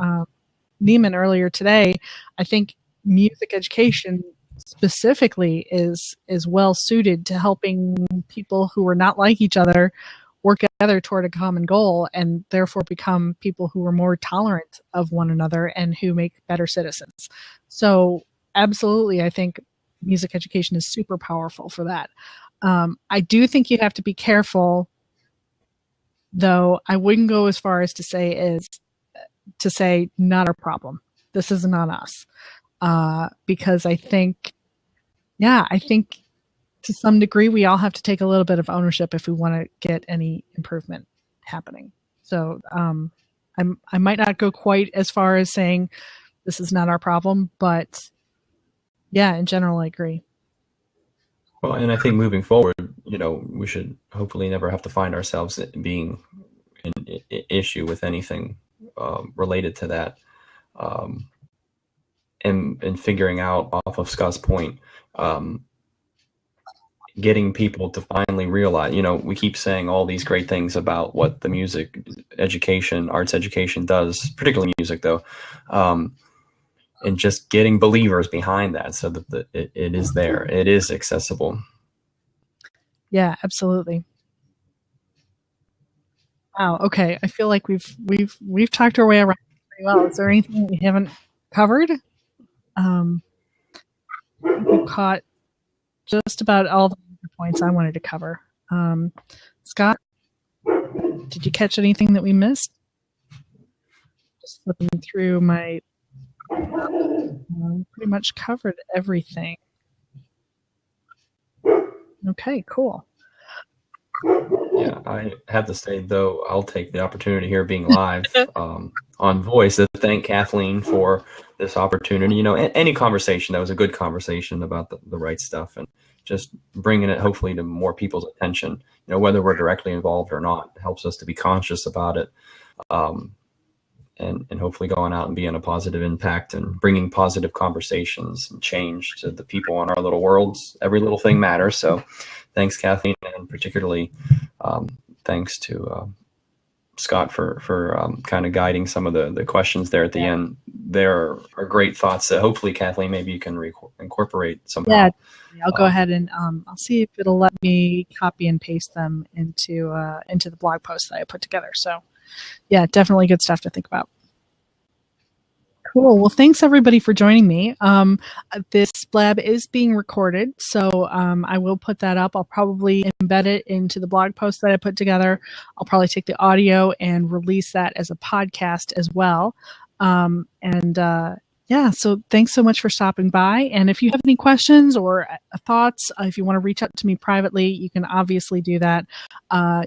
Neiman earlier today, I think music education specifically is well suited to helping people who are not like each other work together toward a common goal, and therefore become people who are more tolerant of one another and who make better citizens. So absolutely, I think music education is super powerful for that. I do think you have to be careful, though. I wouldn't go as far as to say not our problem. This isn't on us. Because I think to some degree we all have to take a little bit of ownership if we want to get any improvement happening. So I might not go quite as far as saying this is not our problem, but yeah, in general, I agree. Well, and I think moving forward, we should hopefully never have to find ourselves being an issue with anything related to that. And figuring out off of Scott's point, getting people to finally realize, we keep saying all these great things about what the music education, arts education does, particularly music though. And just getting believers behind that so that it is there. It is accessible. Yeah, absolutely. Wow. Okay. I feel like we've talked our way around pretty well. Is there anything we haven't covered? We've caught just about all the points I wanted to cover. Scott, did you catch anything that we missed? Just looking through my pretty much covered everything. Okay, cool. Yeah, I have to say, though, I'll take the opportunity here being live on voice to thank Kathleen for this opportunity. Any conversation, that was a good conversation about the right stuff and just bringing it hopefully to more people's attention, whether we're directly involved or not, helps us to be conscious about it. And hopefully going out and being a positive impact and bringing positive conversations and change to the people in our little worlds. Every little thing matters. So thanks, Kathleen, and particularly thanks to Scott for kind of guiding some of the questions there at the end. There are great thoughts that hopefully, Kathleen, maybe you can incorporate somehow. Yeah, I'll go ahead and I'll see if it'll let me copy and paste them into the blog post that I put together. So yeah, definitely good stuff to think about. Cool. Well, thanks everybody for joining me. This blab is being recorded, so I will put that up. I'll probably embed it into the blog post that I put together. I'll probably take the audio and release that as a podcast as well. Yeah, so thanks so much for stopping by. And if you have any questions or thoughts, if you want to reach out to me privately, you can obviously do that.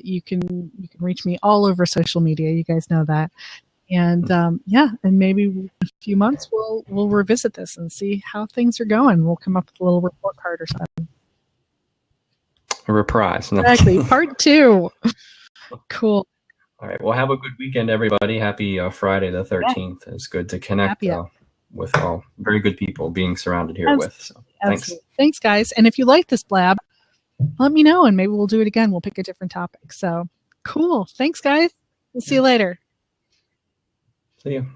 You can reach me all over social media. You guys know that. And and maybe in a few months we'll revisit this and see how things are going. We'll come up with a little report card or something. A reprise. No. Exactly. Part 2. Cool. All right. Well, have a good weekend, everybody. Happy Friday the 13th. Yeah. It's good to connect with all very good people being surrounded here with. So thanks. Thanks, guys. And if you like this blab, let me know and maybe we'll do it again. We'll pick a different topic. So cool. Thanks, guys. We'll see you later. See you.